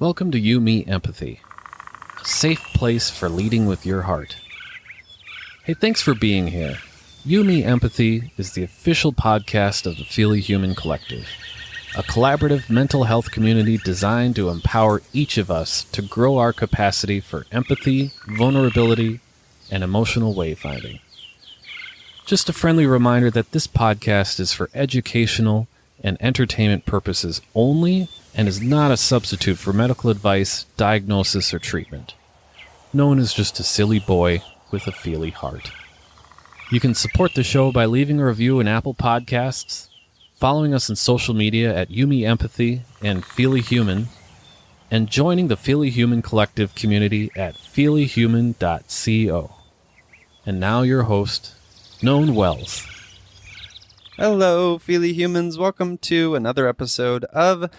Welcome to You, Me, Empathy, a safe place for leading with your heart. Hey, thanks for being here. You, Me, Empathy is the official podcast of the Feely Human Collective, a collaborative mental health community designed to empower each of us to grow our capacity for empathy, vulnerability, and emotional wayfinding. Just a friendly reminder that this podcast is for educational and entertainment purposes only and is not a substitute for medical advice, diagnosis, or treatment. No one is just a silly boy with a feely heart. You can support the show by leaving a review in Apple Podcasts, following us on social media at Yumi Empathy and Feely Human, and joining the Feely Human Collective community at feelyhuman.co. And now your host, Known Wells. Hello, Feely Humans. Welcome to another episode of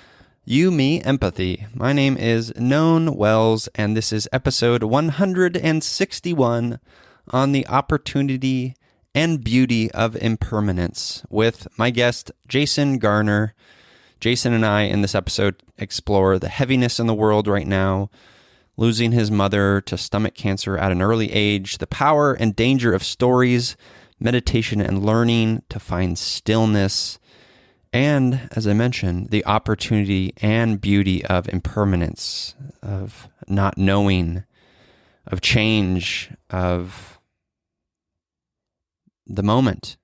You, Me, Empathy. My name is Known Wells, and this is episode 161 on the opportunity and beauty of impermanence with my guest, Jason Garner. Jason and I, in this episode, explore the heaviness in the world right now, losing his mother to stomach cancer at an early age, the power and danger of stories, meditation and learning to find stillness, and, as I mentioned, the opportunity and beauty of impermanence, of not knowing, of change, of the moment.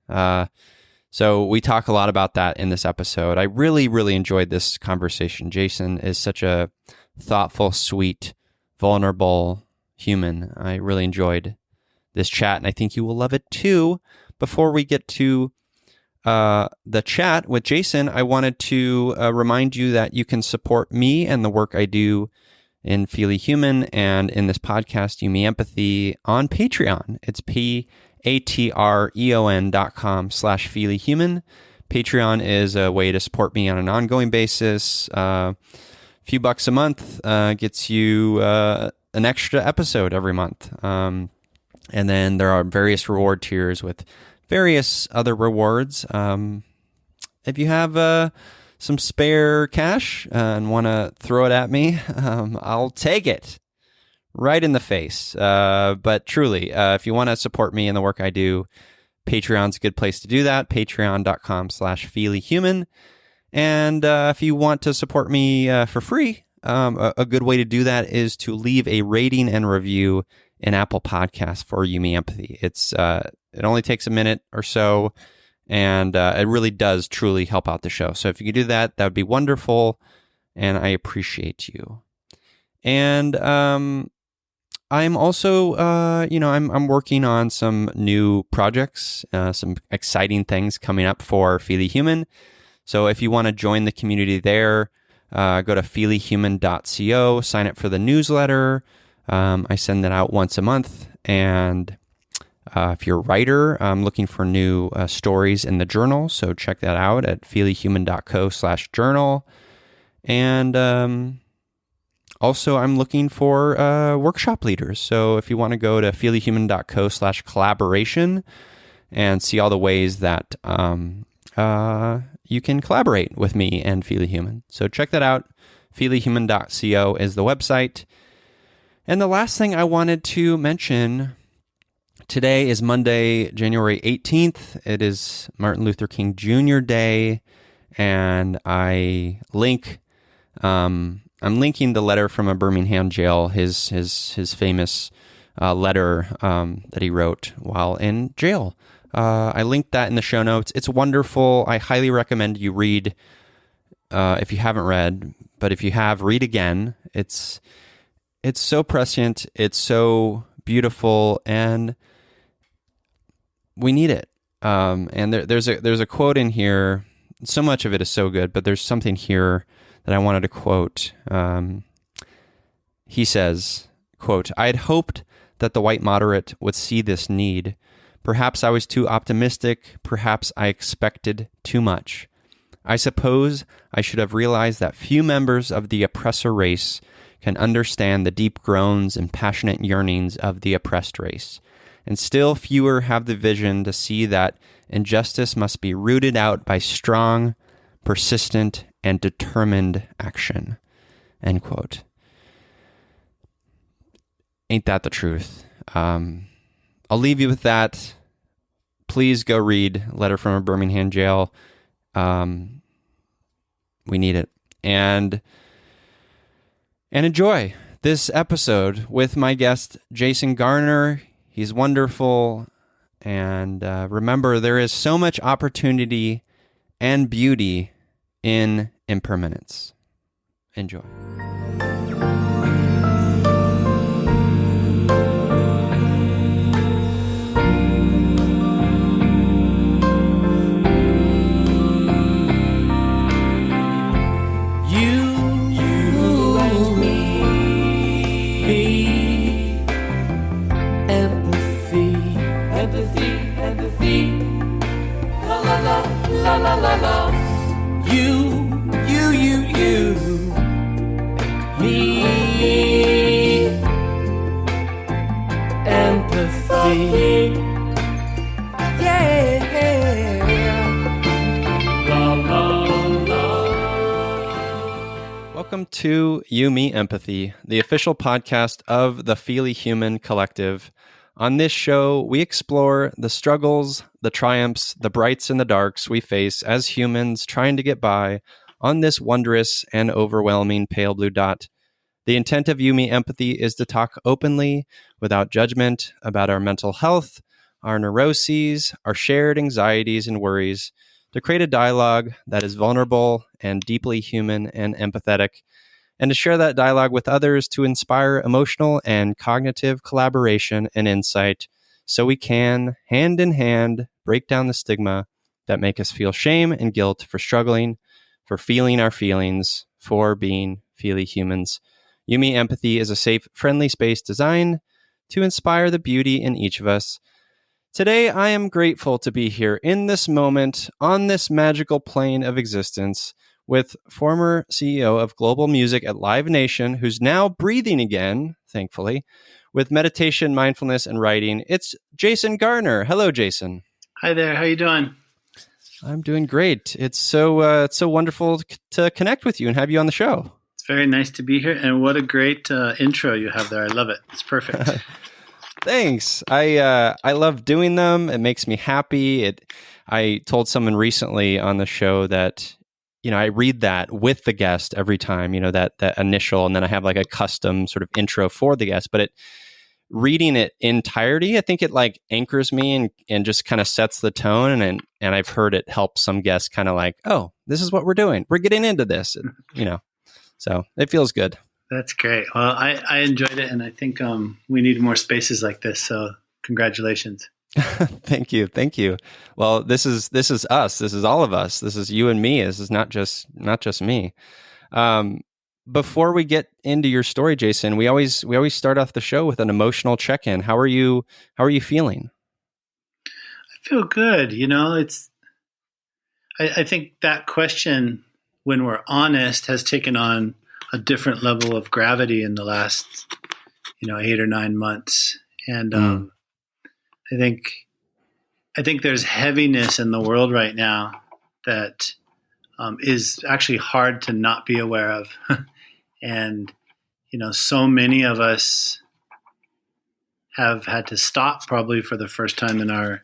So we talk a lot about that in this episode. I really enjoyed this conversation. Jason is such a thoughtful, sweet, vulnerable human. I really enjoyed this chat, and I think you will love it too. Before we get to the chat with Jason, I wanted to remind you that you can support me and the work I do in Feely Human and in this podcast, You, Me, Empathy, on Patreon. It's patreon.com/feelyhuman. Patreon is a way to support me on an ongoing basis. A few bucks a month gets you an extra episode every month. And then there are various reward tiers with various other rewards. If you have some spare cash and want to throw it at me, I'll take it right in the face. But truly, if you want to support me and the work I do, Patreon's a good place to do that. Patreon.com/feelyhuman. And if you want to support me for free, a good way to do that is to leave a rating and review in Apple Podcasts for You, Me, Empathy. It only takes a minute or so, and it really does truly help out the show. So if you could do that, that would be wonderful, and I appreciate you. And I'm also, I'm working on some new projects, some exciting things coming up for Feely Human. So if you want to join the community there, go to feelyhuman.co, sign up for the newsletter. I send that out once a month, and if you're a writer, I'm looking for new stories in the journal, so check that out at feelyhuman.co/journal. And also, I'm looking for workshop leaders, so if you want to go to feelyhuman.co/collaboration and see all the ways that you can collaborate with me and Feely Human. So check that out. feelyhuman.co is the website. And the last thing I wanted to mention, today is Monday, January 18th. It is Martin Luther King Jr. Day, and I'm linking the letter from a Birmingham jail, his famous letter that he wrote while in jail. I linked that in the show notes. It's wonderful. I highly recommend you read, if you haven't read, but if you have, read again. It's so prescient, it's so beautiful, and we need it. And there's a quote in here. So much of it is so good, but there's something here that I wanted to quote. He says, quote, "I had hoped that the white moderate would see this need. Perhaps I was too optimistic. Perhaps I expected too much. I suppose I should have realized that few members of the oppressor race can understand the deep groans and passionate yearnings of the oppressed race, and still fewer have the vision to see that injustice must be rooted out by strong, persistent, and determined action." End quote. Ain't that the truth? I'll leave you with that. Please go read Letter from a Birmingham Jail. We need it. And enjoy this episode with my guest, Jason Garner. He's wonderful. And remember, there is so much opportunity and beauty in impermanence. Enjoy. La la la la. You, me, empathy. Yeah. La la la. Welcome to You, Me, Empathy, the official podcast of the Feely Human Collective. On this show, we explore the struggles, the triumphs, the brights and the darks we face as humans trying to get by on this wondrous and overwhelming pale blue dot. The intent of You, Me, Empathy is to talk openly, without judgment, about our mental health, our neuroses, our shared anxieties and worries, to create a dialogue that is vulnerable and deeply human and empathetic, and to share that dialogue with others to inspire emotional and cognitive collaboration and insight so we can, hand in hand, break down the stigma that make us feel shame and guilt for struggling, for feeling our feelings, for being feely humans. You, Me, Empathy is a safe, friendly space designed to inspire the beauty in each of us. Today, I am grateful to be here in this moment, on this magical plane of existence, with former CEO of global music at Live Nation, who's now breathing again, thankfully, with meditation, mindfulness, and writing. It's Jason Garner. Hello, Jason. Hi there. How you doing? I'm doing great. It's so wonderful to connect with you and have you on the show. It's very nice to be here, and what a great intro you have there. I love it. It's perfect. Thanks. I love doing them. It makes me happy. I told someone recently on the show that, I read that with the guest every time, that initial, and then I have like a custom sort of intro for the guest, but reading it entirety, I think it like anchors me and just kind of sets the tone. And I've heard it help some guests kind of like, oh, this is what we're doing. We're getting into this, so it feels good. That's great. Well, I enjoyed it, and I think we need more spaces like this. So congratulations. Thank you. Well, this is us. This is all of us. This is you and me. This is not just me. Before we get into your story, Jason, we always start off the show with an emotional check-in. How are you feeling? I feel good. I think that question, when we're honest, has taken on a different level of gravity in the last, 8 or 9 months. And I think there's heaviness in the world right now that is actually hard to not be aware of. And, so many of us have had to stop probably for the first time in our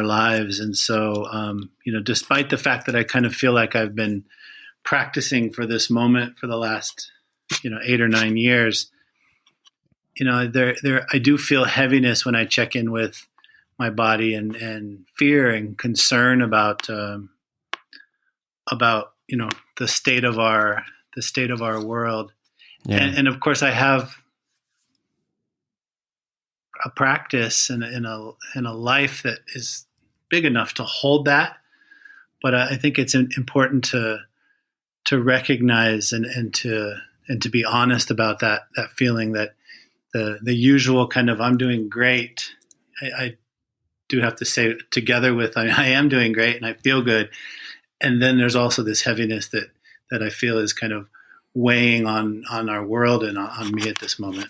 lives. And so, despite the fact that I kind of feel like I've been practicing for this moment for the last, 8 or 9 years, I do feel heaviness when I check in with my body and fear and concern about the state of our world. Yeah. And of course I have a practice and a life that is big enough to hold that. But I think it's important to recognize and to be honest about that feeling that the usual kind of I'm doing great. I do have to say together with I am doing great and I feel good. And then there's also this heaviness that I feel is kind of weighing on our world and on me at this moment.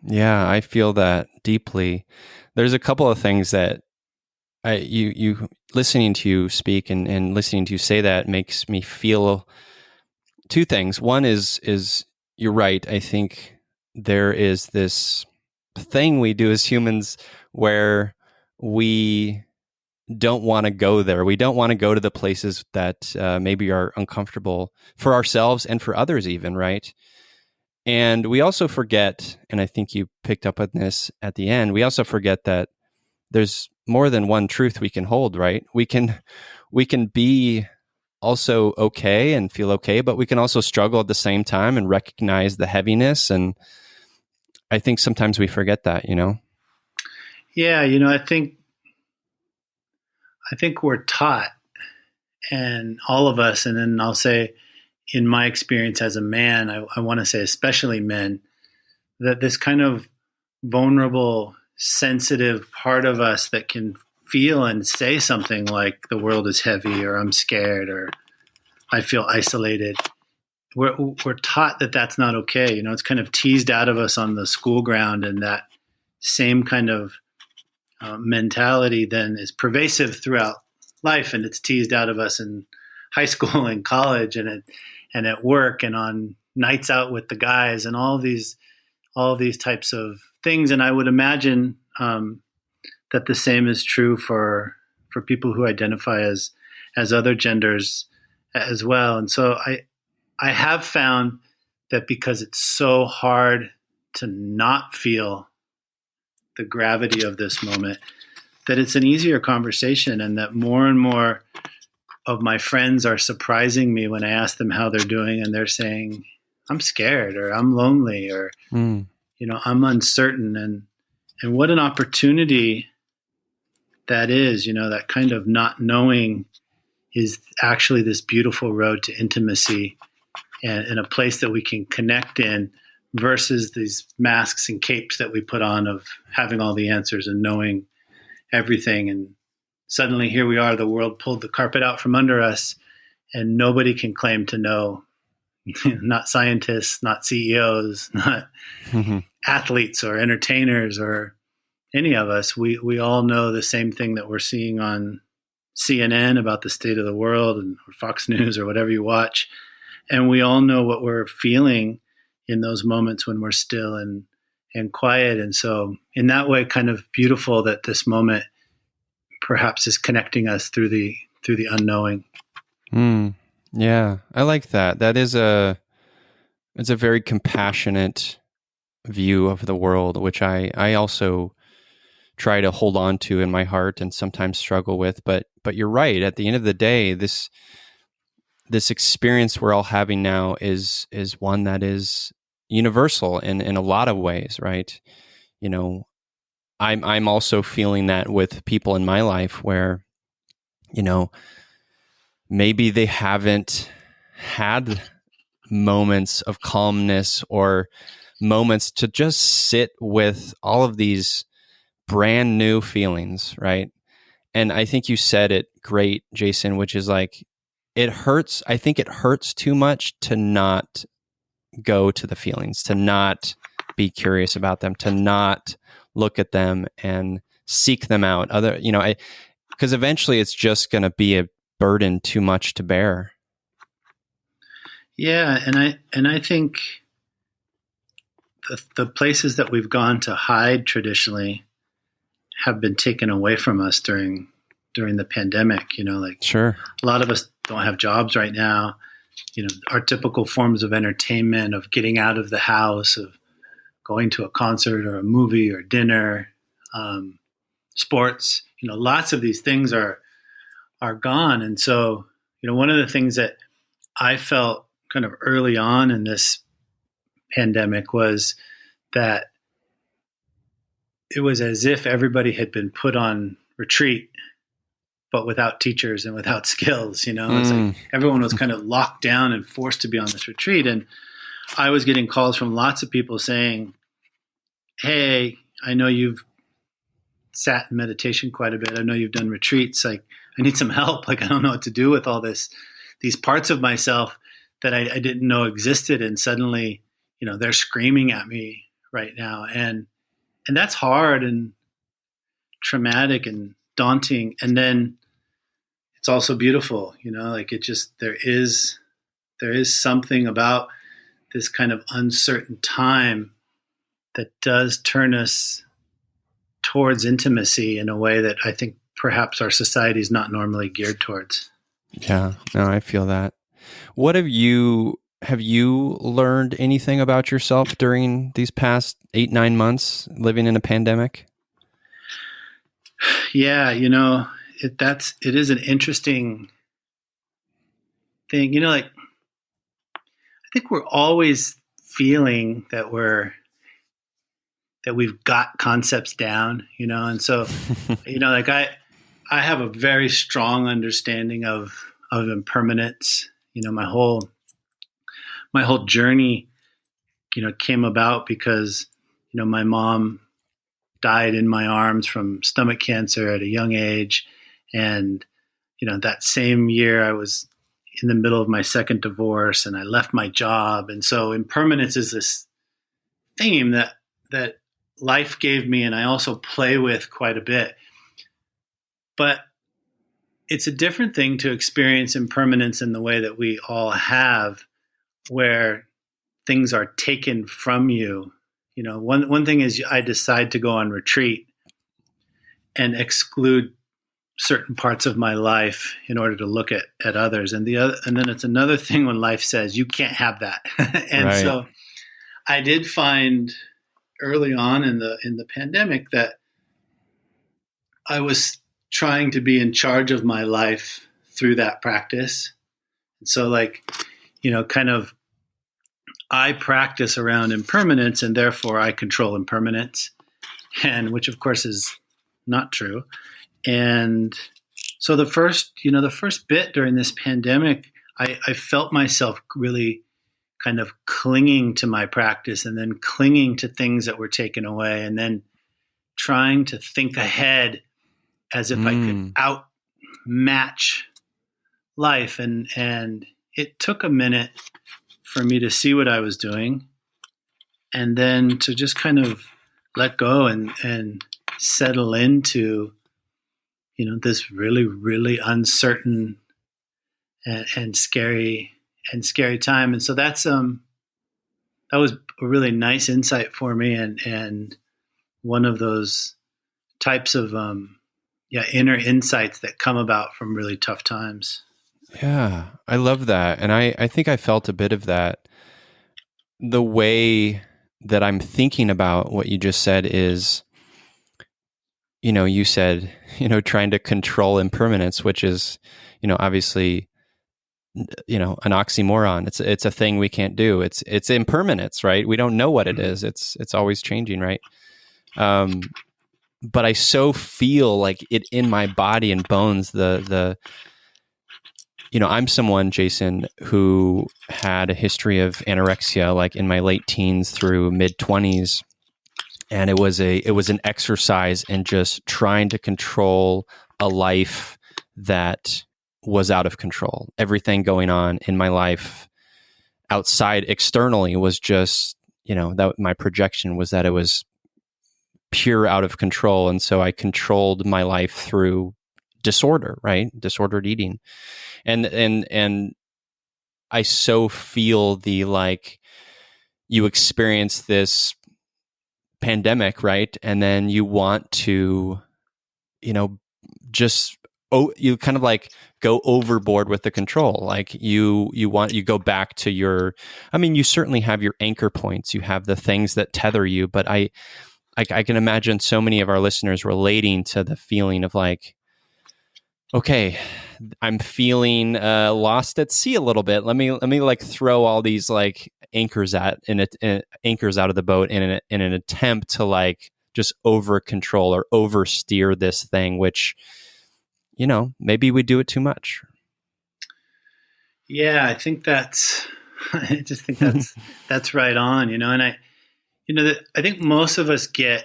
Yeah, I feel that deeply. There's a couple of things that you listening to you speak and listening to you say that makes me feel two things. One is you're right. I think there is this thing we do as humans where we don't want to go there. We don't want to go to the places that maybe are uncomfortable for ourselves and for others even, right? And we also forget, and I think you picked up on this at the end, we also forget that there's more than one truth we can hold, right? We can be also okay and feel okay, but we can also struggle at the same time and recognize the heaviness. And I think sometimes we forget that, you know? Yeah, I think we're taught, and all of us, and then I'll say, in my experience as a man, I want to say especially men, that this kind of vulnerable, sensitive part of us that can feel and say something like the world is heavy, or I'm scared, or I feel isolated. We're taught that that's not okay. It's kind of teased out of us on the school ground, and that same kind of mentality then is pervasive throughout life, and it's teased out of us in high school and college, and at work, and on nights out with the guys, and all these types of things. And I would imagine that the same is true for people who identify as other genders as well. And so I have found that because it's so hard to not feel the gravity of this moment, that it's an easier conversation, and that more and more of my friends are surprising me when I ask them how they're doing, and they're saying, I'm scared, or I'm lonely, or, I'm uncertain. And what an opportunity that is, that kind of not knowing is actually this beautiful road to intimacy, and a place that we can connect in, versus these masks and capes that we put on of having all the answers and knowing everything. And suddenly here we are, the world pulled the carpet out from under us, and nobody can claim to know. Not scientists, not CEOs, not athletes or entertainers or any of us. We all know the same thing that we're seeing on CNN about the state of the world, and or Fox News, or whatever you watch. And we all know what we're feeling in those moments when we're still and quiet. And so in that way, kind of beautiful that this moment perhaps is connecting us through the unknowing. Yeah, I like that. It's a very compassionate view of the world, which I also try to hold on to in my heart and sometimes struggle with. But you're right. At the end of the day, this experience we're all having now is one that is universal in a lot of ways, right? I'm also feeling that with people in my life where, maybe they haven't had moments of calmness or moments to just sit with all of these brand new feelings, right? And I think you said it great, Jason, which is like, it hurts. I think it hurts too much to not go to the feelings, to not be curious about them, to not look at them and seek them out. Because eventually it's just going to be a burden too much to bear. Yeah, and I think the places that we've gone to hide traditionally have been taken away from us during the pandemic. Sure, a lot of us don't have jobs right now. Our typical forms of entertainment, of getting out of the house, of going to a concert or a movie or dinner, sports, lots of these things are gone. And so, one of the things that I felt kind of early on in this pandemic was that it was as if everybody had been put on retreat, but without teachers and without skills. It's like everyone was kind of locked down and forced to be on this retreat. And I was getting calls from lots of people saying, hey, I know you've sat in meditation quite a bit. I know you've done retreats. Like, I need some help. Like, I don't know what to do with all these parts of myself that I didn't know existed. And suddenly, they're screaming at me right now. And that's hard and traumatic and daunting. And then it's also beautiful, like there is something about this kind of uncertain time that does turn us towards intimacy in a way that I think perhaps our society is not normally geared towards. Yeah, no, I feel that. What have you learned anything about yourself during these past 8-9 months living in a pandemic? Yeah, it is an interesting thing. Like I think we're always feeling that we've got concepts down, and so like I have a very strong understanding of impermanence. My whole journey, came about because, my mom died in my arms from stomach cancer at a young age. And, that same year I was in the middle of my second divorce and I left my job. And so impermanence is this theme that life gave me and I also play with quite a bit. But it's a different thing to experience impermanence in the way that we all have, where things are taken from you. One thing is I decide to go on retreat and exclude certain parts of my life in order to look at others. And then it's another thing when life says you can't have that. And Right. So I did find early on in the pandemic that I was trying to be in charge of my life through that practice. So kind of I practice around impermanence and therefore I control impermanence, and which of course is not true. And so the first bit during this pandemic, I felt myself really kind of clinging to my practice and then clinging to things that were taken away and then trying to think ahead as if I could outmatch life. And it took a minute for me to see what I was doing and then to just kind of let go and settle into, this really, really uncertain and scary time. And so that was a really nice insight for me and one of those types of inner insights that come about from really tough times. Yeah, I love that. And I think I felt a bit of that. The way that I'm thinking about what you just said is, you said, trying to control impermanence, which is, obviously, an oxymoron. It's a thing we can't do. It's impermanence, right? We don't know what it is. It's always changing, right? But I so feel like it in my body and bones, I'm someone, Jason, who had a history of anorexia, like in my late teens through mid 20s. And it was an exercise in just trying to control a life that was out of control. Everything going on in my life outside externally was just, that my projection was that it was pure out of control. And so I controlled my life through disorder, right? Disordered eating. And I so feel you experience this pandemic, right? And then you want to, you kind of go overboard with the control. Like you go back to you certainly have your anchor points. You have the things that tether you, but I can imagine so many of our listeners relating to the feeling of okay, I'm feeling lost at sea a little bit. Let me throw all these anchors anchors out of the boat in an attempt to just over control or oversteer this thing, which maybe we do it too much. Yeah, I think I just think that's right on. And I think most of us get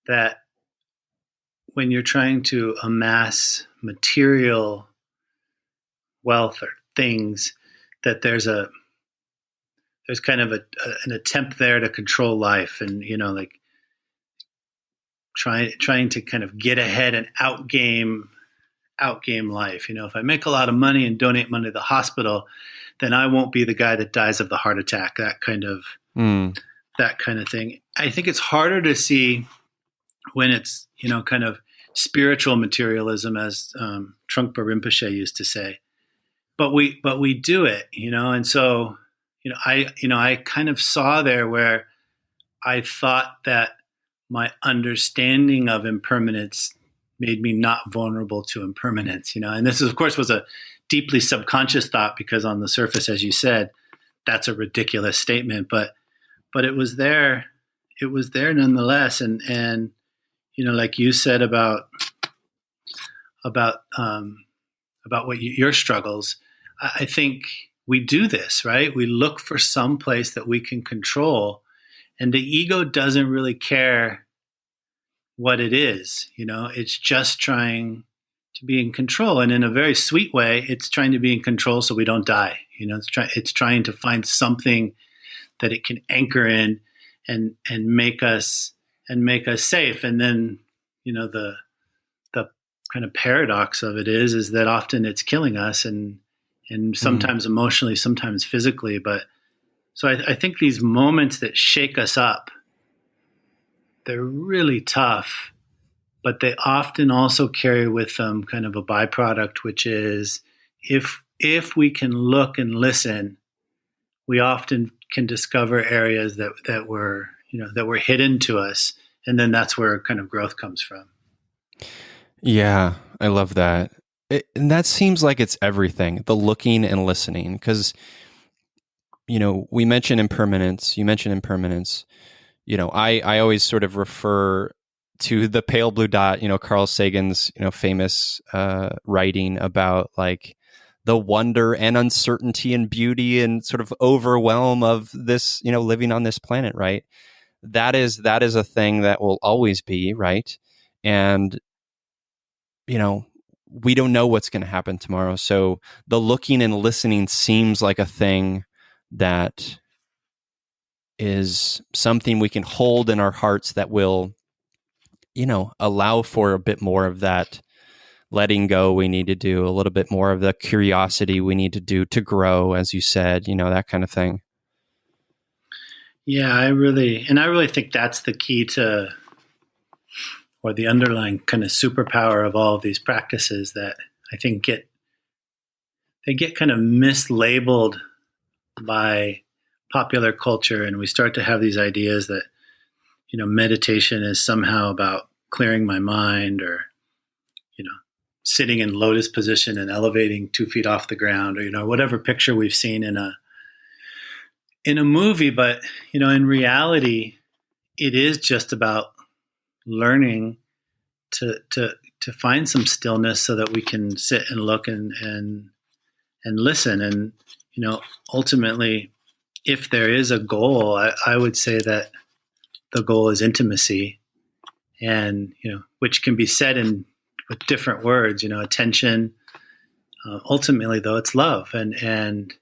that when you're trying to amass material wealth or things, that there's kind of an attempt there to control life and, trying to kind of get ahead and outgame life. If I make a lot of money and donate money to the hospital, then I won't be the guy that dies of the heart attack, that kind of that kind of thing. I think it's harder to see when it's, kind of spiritual materialism, as Trungpa Rinpoche used to say. But we do it, and so, I kind of saw there where I thought that my understanding of impermanence made me not vulnerable to impermanence, and this, of course, was a deeply subconscious thought, because on the surface, as you said, that's a ridiculous statement, but it was there. It was there nonetheless, and like you said about what your struggles. I think we do this, right? We look for some place that we can control, and the ego doesn't really care what it is. It's just trying to be in control, and in a very sweet way, it's trying to be in control so we don't die. It's trying to find something that it can anchor in and make us safe. And then, the kind of paradox of it is that often it's killing us, and sometimes emotionally, sometimes physically. But so I think these moments that shake us up, they're really tough, but they often also carry with them kind of a byproduct, which is if we can look and listen, we often can discover areas that were hidden to us, and then that's where kind of growth comes from. Yeah, I love that. And that seems like it's everything, the looking and listening, because, we mentioned impermanence. You mentioned impermanence. I always sort of refer to the pale blue dot, Carl Sagan's, famous writing about like the wonder and uncertainty and beauty and sort of overwhelm of this, living on this planet, right? That is a thing that will always be, right? And, we don't know what's going to happen tomorrow. So the looking and listening seems like a thing that is something we can hold in our hearts that will, allow for a bit more of that letting go we need to do, a little bit more of the curiosity we need to do to grow, as you said, that kind of thing. Yeah, I really think that's the key to, or the underlying kind of superpower of all of these practices that I think get kind of mislabeled by popular culture, and we start to have these ideas that, meditation is somehow about clearing my mind, or, sitting in lotus position and elevating 2 feet off the ground, or, whatever picture we've seen in a movie. But, in reality, it is just about learning to find some stillness so that we can sit and look and listen. And, ultimately, if there is a goal, I would say that the goal is intimacy, and, which can be said with different words, attention. Ultimately, though, it's love. And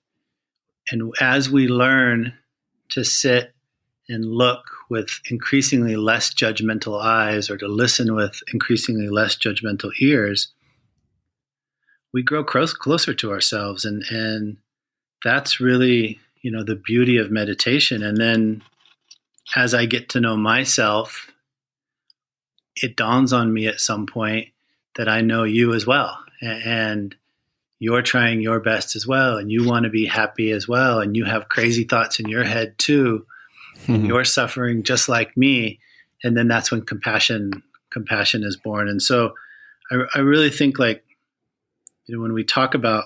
as we learn to sit and look with increasingly less judgmental eyes, or to listen with increasingly less judgmental ears, we grow closer to ourselves. And that's really, the beauty of meditation. And then as I get to know myself, it dawns on me at some point that I know you as well. And you're trying your best as well. And you want to be happy as well. And you have crazy thoughts in your head too. And you're suffering just like me. And then that's when compassion is born. And so I really think, like, when we talk about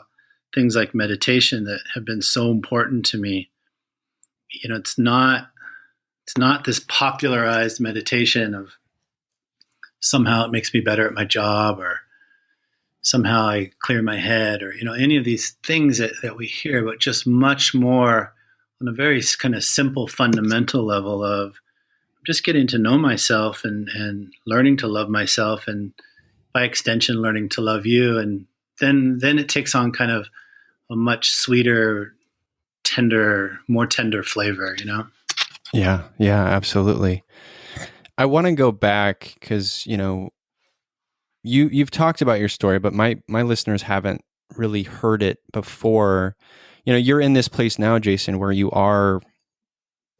things like meditation that have been so important to me, it's not this popularized meditation of somehow it makes me better at my job, or somehow I clear my head, or, any of these things that we hear, but just much more on a very kind of simple, fundamental level of just getting to know myself and learning to love myself, and by extension, learning to love you. And then it takes on kind of a much sweeter, more tender flavor, Yeah, absolutely. I want to go back because, you've talked about your story, but my listeners haven't really heard it before. You're in this place now, Jason, where you are,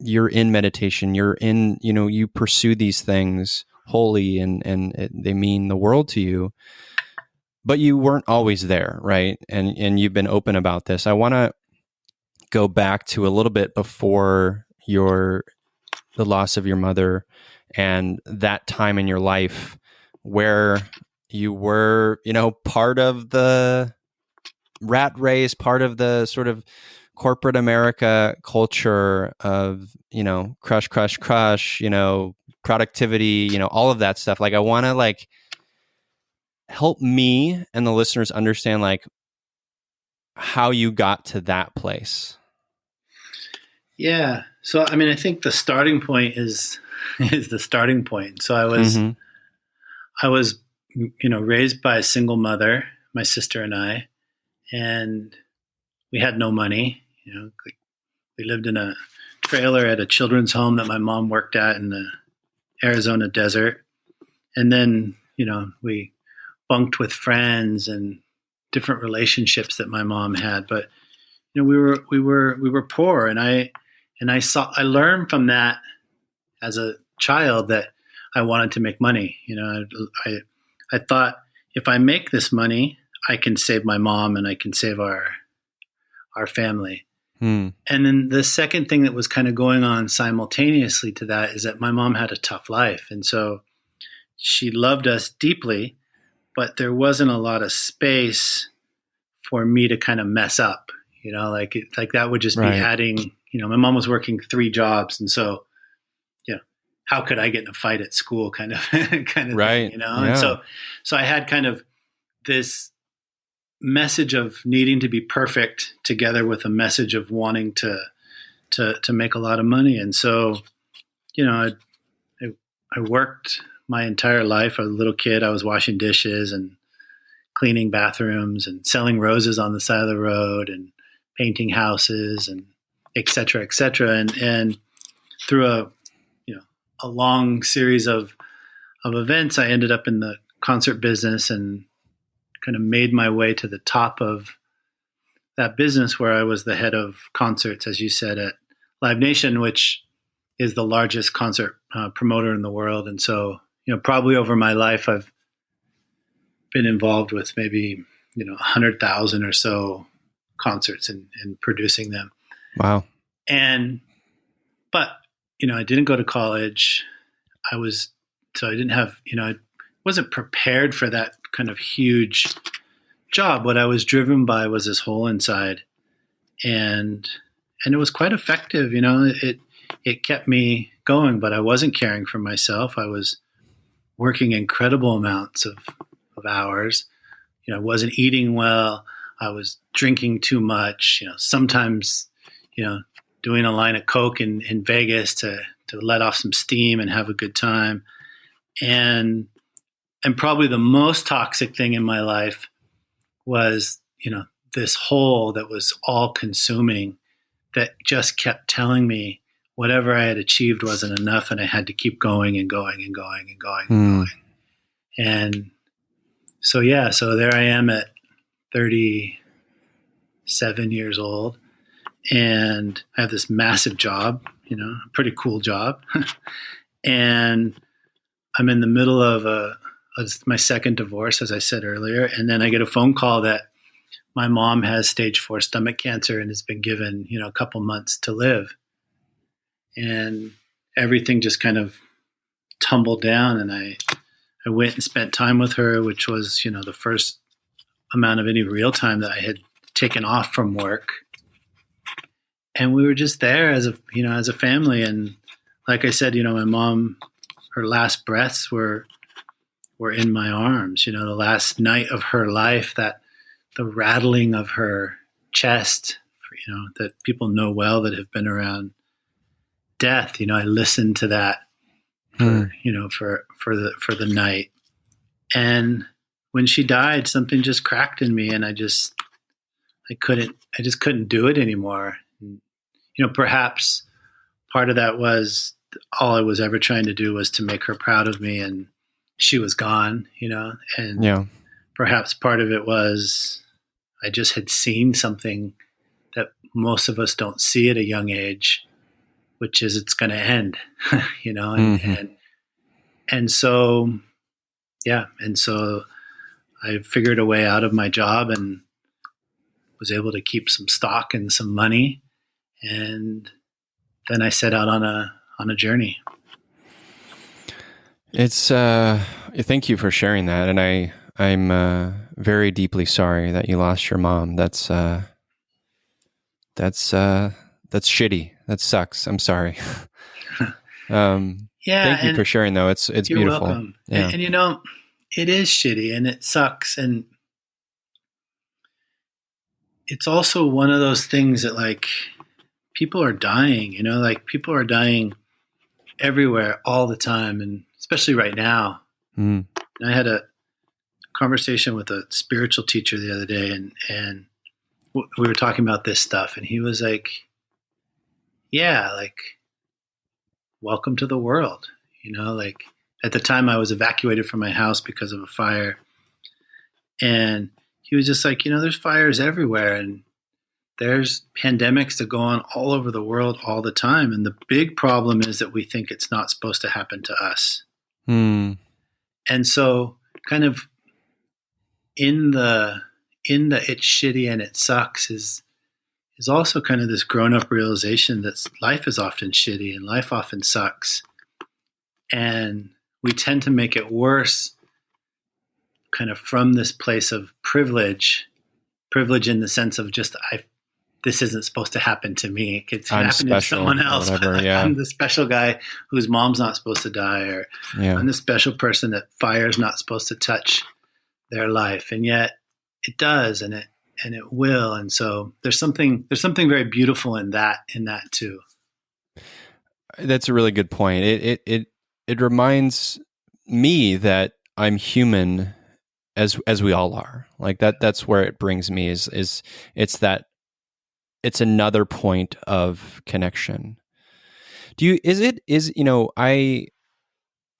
you're in meditation, you're in, you pursue these things wholly and they mean the world to you, but you weren't always there, right? And you've been open about this. I want to go back to a little bit before the loss of your mother and that time in your life where you were, part of the rat race, part of the sort of corporate America culture of, crush, crush, crush, productivity, all of that stuff. Like, I want to help me and the listeners understand how you got to that place. Yeah. So, I mean, I think the starting point is the starting point. So I was, raised by a single mother, my sister and I, and we had no money. We lived in a trailer at a children's home that my mom worked at in the Arizona desert. And then, we bunked with friends and different relationships that my mom had. But, we were poor. And I learned from that as a child that I wanted to make money. I thought, if I make this money, I can save my mom and I can save our family. And then the second thing that was kind of going on simultaneously to that is that my mom had a tough life. And so she loved us deeply, but there wasn't a lot of space for me to kind of mess up, like that would just be adding, my mom was working 3 jobs. And so, how could I get in a fight at school kind of right. thing, Yeah. And so I had kind of this message of needing to be perfect together with a message of wanting to make a lot of money. And so, I worked my entire life. As a little kid, I was washing dishes and cleaning bathrooms and selling roses on the side of the road and painting houses and et cetera, et cetera. And through a long series of events, I ended up in the concert business and kind of made my way to the top of that business, where I was the head of concerts, as you said, at Live Nation, which is the largest concert promoter in the world. And so, probably over my life, I've been involved with maybe, 100,000 or so concerts and producing them. Wow. But I didn't go to college. I didn't have, I wasn't prepared for that kind of huge job. What I was driven by was this hole inside, and it was quite effective. It kept me going, but I wasn't caring for myself. I was working incredible amounts of hours. I wasn't eating well. I was drinking too much. Sometimes, doing a line of Coke in Vegas to let off some steam and have a good time. And probably the most toxic thing in my life was, this hole that was all consuming, that just kept telling me whatever I had achieved wasn't enough and I had to keep going and going and going and going and going. And so there I am at 37 years old, and I have this massive job, a pretty cool job. And I'm in the middle of my second divorce, as I said earlier. And then I get a phone call that my mom has stage 4 stomach cancer and has been given, a couple months to live. And everything just kind of tumbled down. And I went and spent time with her, which was, the first amount of any real time that I had taken off from work. And we were just there as a family. And like I said, my mom, her last breaths were in my arms. The last night of her life, that the rattling of her chest, that people know well that have been around death. I listened to that for the night. And when she died, something just cracked in me, and I just couldn't do it anymore. And, perhaps part of that was all I was ever trying to do was to make her proud of me, and she was gone, and perhaps part of it was I just had seen something that most of us don't see at a young age, which is it's going to end, and so, yeah. And so I figured a way out of my job and was able to keep some stock and some money. And then I set out on a journey. It's thank you for sharing that, and I'm very deeply sorry that you lost your mom. That's shitty. That sucks. I'm sorry. Yeah. Thank you for sharing, though. It's you're beautiful. welcome. Yeah. And it is shitty and it sucks. And it's also one of those things that, like, people are dying, like people are dying everywhere all the time. And especially right now. Mm. And I had a conversation with a spiritual teacher the other day, and we were talking about this stuff, and he was like, yeah, like, welcome to the world. Like, at the time I was evacuated from my house because of a fire, and he was just like, there's fires everywhere, and there's pandemics that go on all over the world all the time, and the big problem is that we think it's not supposed to happen to us. Mm. And so, kind of in the it's shitty and it sucks is also kind of this grown-up realization that life is often shitty and life often sucks, and we tend to make it worse kind of from this place of privilege in the sense of just, this isn't supposed to happen to me. It's happening to someone else. Whatever, yeah. I'm the special guy whose mom's not supposed to die, or I'm the special person that fire's not supposed to touch their life. And yet it does, and it will. And so there's something very beautiful in that too. That's a really good point. It reminds me that I'm human as we all are. Like that's where it brings me is it's that it's another point of connection.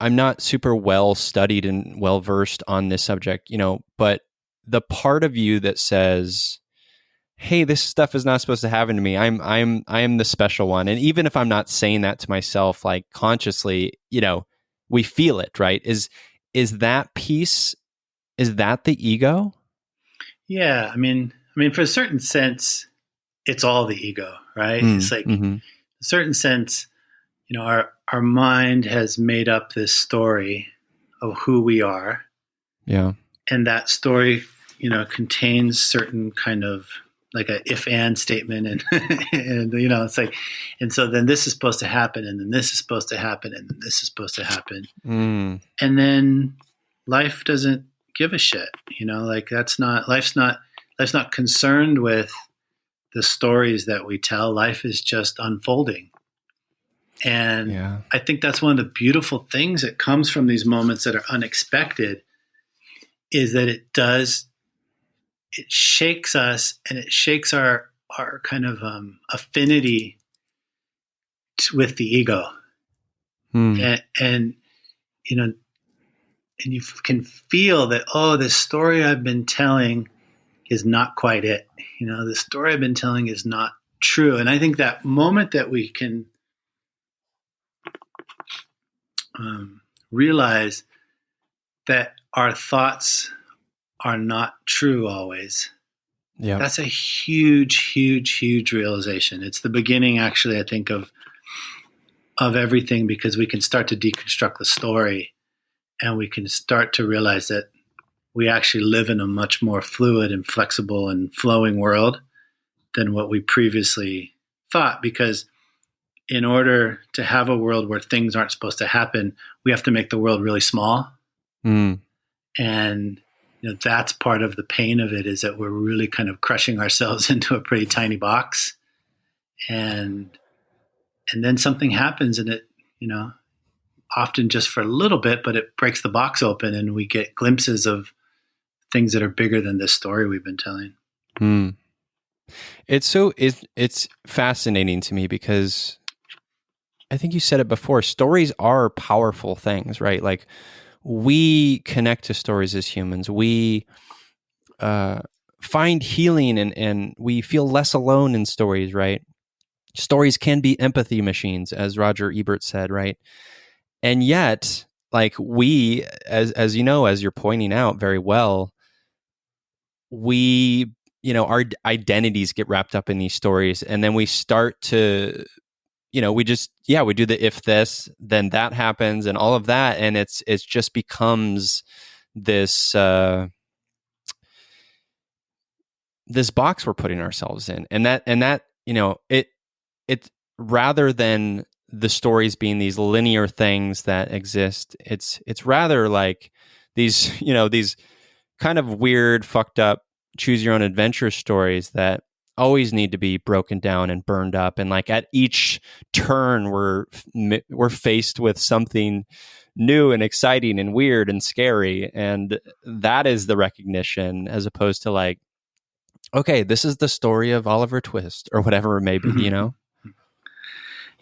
I'm not super well studied and well versed on this subject, but the part of you that says, hey, this stuff is not supposed to happen to me. I am the special one. And even if I'm not saying that to myself, like consciously, we feel it, right? Is that piece, is that the ego? Yeah. I mean, for a certain sense, it's all the ego, right? It's like, in a certain sense, our mind has made up this story of who we are. Yeah. And that story, contains certain kind of like a if-and statement, and it's like, and so then this is supposed to happen, and then this is supposed to happen, and then this is supposed to happen. And then life doesn't give a shit, like life's not concerned with the stories that we tell. Life is just unfolding. And I think that's one of the beautiful things that comes from these moments that are unexpected, is that it shakes us, and it shakes our kind of affinity with the ego. And you can feel that, oh, this story I've been telling is not quite it. The story I've been telling is not true. And I think that moment that we can realize that our thoughts are not true always. Yeah. That's a huge, huge, huge realization. It's the beginning, actually, I think, of everything, because we can start to deconstruct the story, and we can start to realize that we actually live in a much more fluid and flexible and flowing world than what we previously thought. Because in order to have a world where things aren't supposed to happen, we have to make the world really small. And that's part of the pain of it, is that we're really kind of crushing ourselves into a pretty tiny box. And then something happens, and it, often just for a little bit, but it breaks the box open, and we get glimpses of things that are bigger than this story we've been telling. It's fascinating to me, because I think you said it before, stories are powerful things, right? Like, we connect to stories as humans. We find healing, and we feel less alone in stories, right? Stories can be empathy machines, as Roger Ebert said, right? And yet, like we, as you know, as you're pointing out very well, we, our identities get wrapped up in these stories, and then we start to, we do the if this, then that happens, and all of that, and it's just becomes this this box we're putting ourselves in, and that it rather than the stories being these linear things that exist, it's rather like these these kind of weird, fucked up, choose your own adventure stories that always need to be broken down and burned up, and like at each turn we're faced with something new and exciting and weird and scary, and that is the recognition, as opposed to like, okay, this is the story of Oliver Twist or whatever it may be,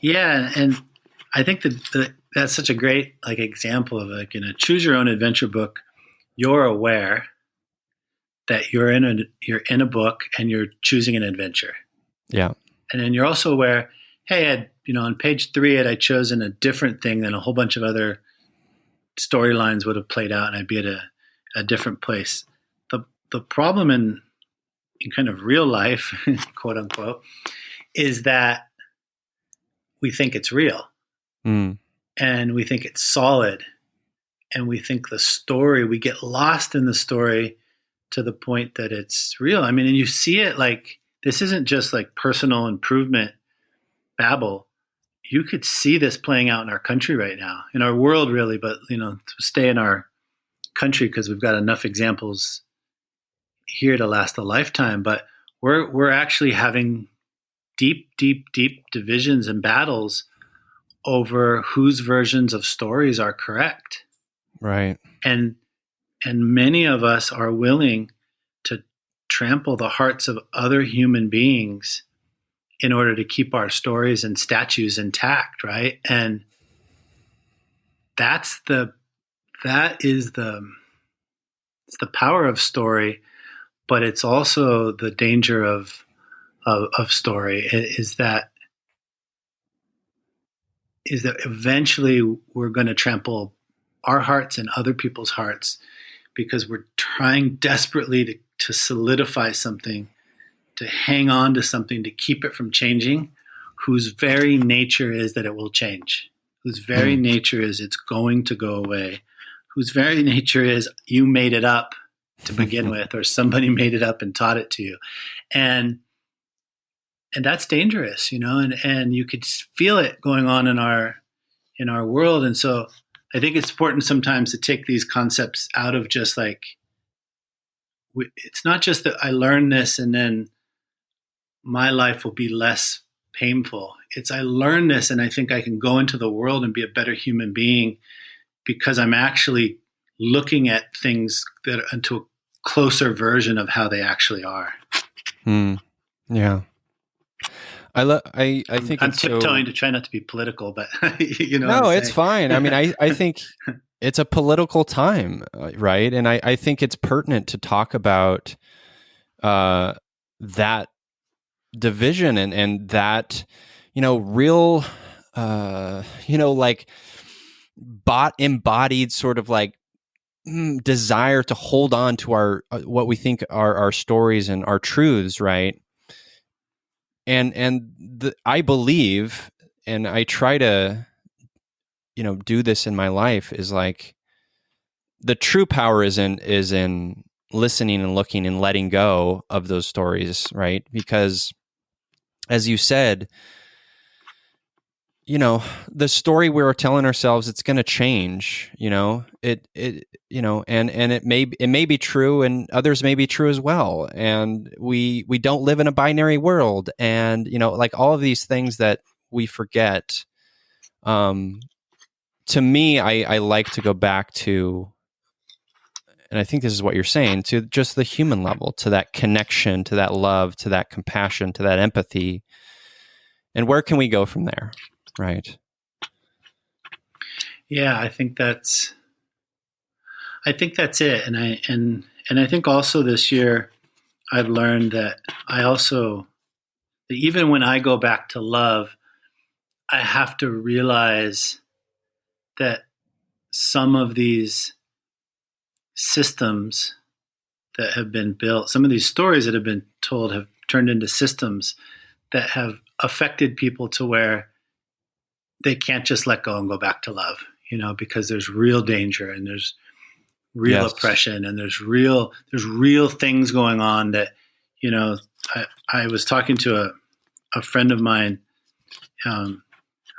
Yeah, and I think that's such a great like example of like in a choose your own adventure book, you're aware that you're in a book and you're choosing an adventure. Yeah. And then you're also aware, hey, on page 3 I'd chosen a different thing than a whole bunch of other storylines would have played out, and I'd be at a different place. The problem in kind of real life, quote unquote, is that we think it's real, and we think it's solid, and we think the story, we get lost in the story to the point that it's real. I mean, and you see it like, this isn't just like personal improvement babble. You could see this playing out in our country right now, in our world really, but to stay in our country because we've got enough examples here to last a lifetime. But we're actually having deep divisions and battles over whose versions of stories are correct. Right. And many of us are willing to trample the hearts of other human beings in order to keep our stories and statues intact, right? And it's the power of story, but it's also the danger of story is that eventually we're going to trample our hearts and other people's hearts because we're trying desperately to solidify something, to hang on to something, to keep it from changing, whose very nature is that it will change, whose very nature is it's going to go away, whose very nature is you made it up to begin with, or somebody made it up and taught it to you. And that's dangerous, and you could feel it going on in our world. And so I think it's important sometimes to take these concepts out of just like, it's not just that I learned this and then my life will be less painful. It's I learned this and I think I can go into the world and be a better human being because I'm actually looking at things that are into a closer version of how they actually are. Yeah. I think I'm it's tiptoeing to try not to be political, but No, it's fine. I mean, I think it's a political time, right? And I think it's pertinent to talk about that division and that, real, like embodied sort of like desire to hold on to our what we think are our stories and our truths, right? And I believe, and I try to, do this in my life, is like the true power is in listening and looking and letting go of those stories, right? Because as you said, the story we were telling ourselves, it's going to change, and it may be true and others may be true as well. And we don't live in a binary world. And, like all of these things that we forget, to me, I like to go back to, and I think this is what you're saying, to just the human level, to that connection, to that love, to that compassion, to that empathy. And where can we go from there? Right. Yeah, I think that's it. And I think also this year I've learned that even when I go back to love, I have to realize that some of these systems that have been built, some of these stories that have been told have turned into systems that have affected people to where they can't just let go and go back to love, because there's real danger and there's real Yes. oppression and there's real things going on that, I was talking to a friend of mine,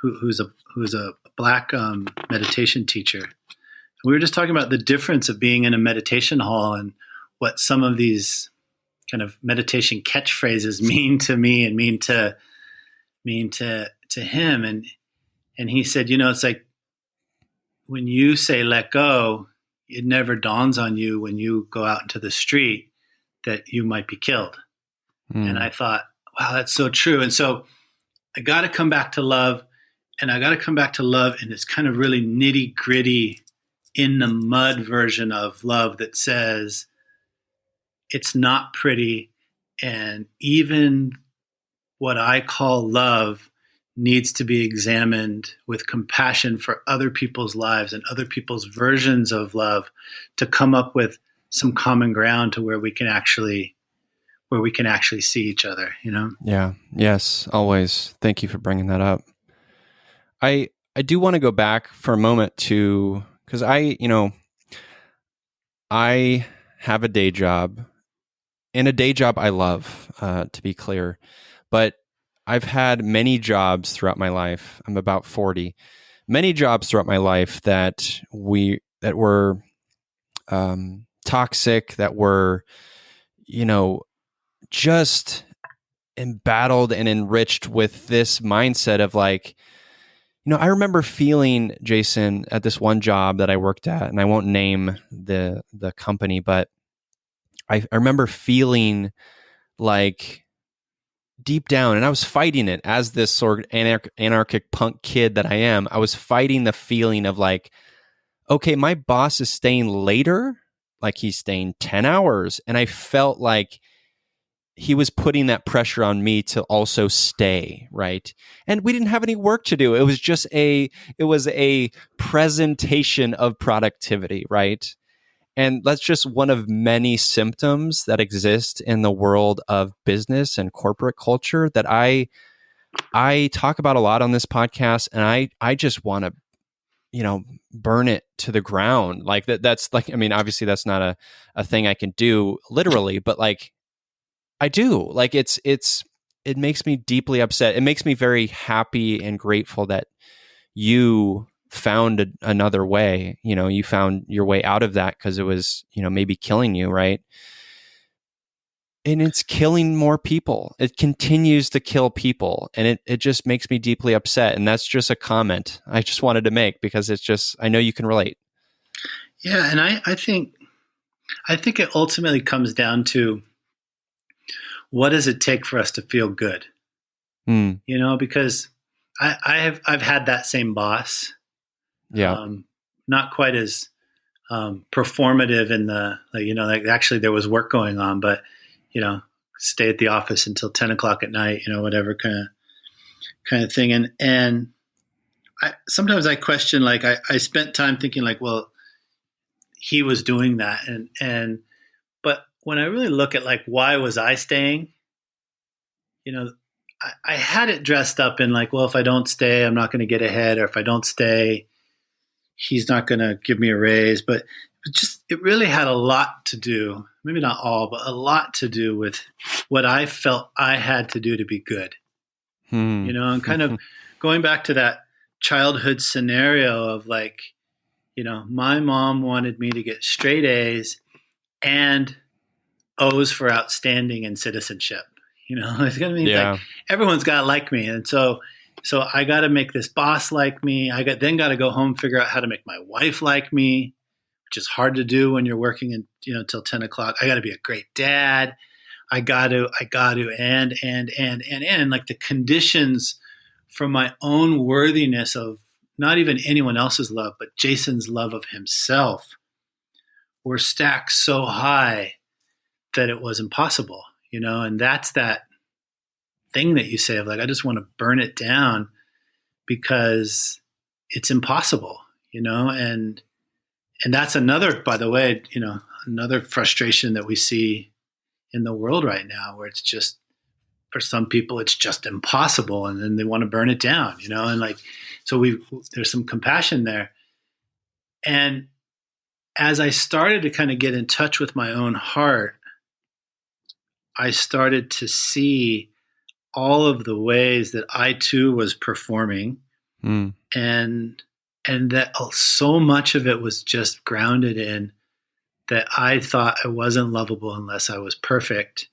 who's a black meditation teacher. We were just talking about the difference of being in a meditation hall and what some of these kind of meditation catchphrases mean to me and mean to him. And he said, it's like when you say let go, it never dawns on you when you go out into the street that you might be killed. And I thought, wow, that's so true. And so I got to come back to love, and I got to come back to love in this kind of really nitty gritty, in the mud version of love that says it's not pretty. And even what I call love needs to be examined with compassion for other people's lives and other people's versions of love to come up with some common ground to where we can actually see each other, Yeah. Yes. Always. Thank you for bringing that up. I do want to go back for a moment to, because I have a day job, and a day job I love, to be clear, but I've had many jobs throughout my life. I'm about 40. Many jobs throughout my life that were toxic, that were, just embattled and enriched with this mindset of like, I remember feeling, Jason, at this one job that I worked at, and I won't name the company, but I remember feeling like deep down, and I was fighting it as this sort of anarchic punk kid that I am. I was fighting the feeling of like, okay, my boss is staying later, like he's staying 10 hours. And I felt like he was putting that pressure on me to also stay, right? And we didn't have any work to do. It was just a presentation of productivity, right? And that's just one of many symptoms that exist in the world of business and corporate culture that I talk about a lot on this podcast. And I just want to, burn it to the ground. Like that's like, I mean, obviously that's not a thing I can do literally, but like I do. Like it makes me deeply upset. It makes me very happy and grateful that you found another way. You found your way out of that because it was, maybe killing you, right? And it's killing more people. It continues to kill people, and it just makes me deeply upset. And that's just a comment I just wanted to make because it's just, I know you can relate. Yeah, and I think it ultimately comes down to, what does it take for us to feel good? Because I've had that same boss. Yeah. Not quite as performative in the, like actually there was work going on, but, stay at the office until 10 o'clock at night, whatever kind of thing. And sometimes I question, like, I spent time thinking like, well, he was doing that. But when I really look at like, why was I staying? I had it dressed up in like, well, if I don't stay, I'm not going to get ahead, or if I don't stay, he's not going to give me a raise. But it really had a lot to do, maybe not all, but a lot to do with what I felt I had to do to be good. And kind of going back to that childhood scenario of like, my mom wanted me to get straight A's and O's for outstanding in citizenship. It's going to mean like everyone's got to like me. And so I got to make this boss like me. I got to go home, figure out how to make my wife like me, which is hard to do when you're working till 10 o'clock. I got to be a great dad. I got to, and like the conditions for my own worthiness of not even anyone else's love, but Jason's love of himself were stacked so high that it was impossible, and that's that thing that you say of like, I just want to burn it down because it's impossible, and that's another, by the way, another frustration that we see in the world right now, where it's just, for some people, it's just impossible, and then they want to burn it down, and like, so there's some compassion there. And as I started to kind of get in touch with my own heart, I started to see all of the ways that I too was performing, and that so much of it was just grounded in that I thought I wasn't lovable unless I was perfect.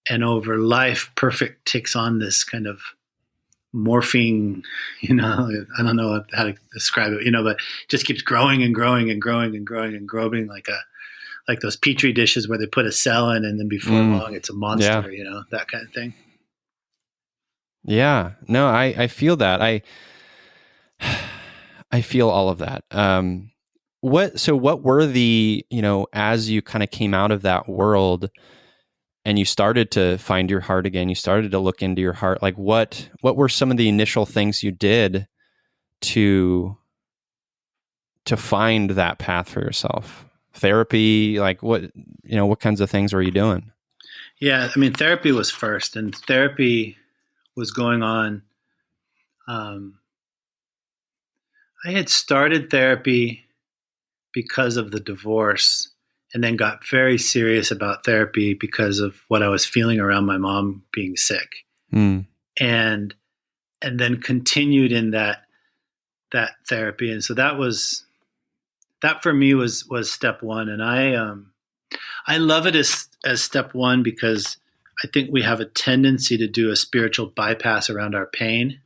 And over life, perfect takes on this kind of morphing, I don't know how to describe it, but just keeps growing and growing and growing and growing and growing, like those petri dishes where they put a cell in and then before long it's a monster, that kind of thing. Yeah, no, I feel that. I feel all of that. What were the, as you kind of came out of that world and you started to find your heart again, you started to look into your heart, like what were some of the initial things you did to find that path for yourself? Therapy, like what kinds of things were you doing? Yeah, I mean, therapy was first, and therapy was going on. I had started therapy because of the divorce, and then got very serious about therapy because of what I was feeling around my mom being sick. And then continued in that therapy. And so that for me was step one. And I love it as step one because I think we have a tendency to do a spiritual bypass around our pain.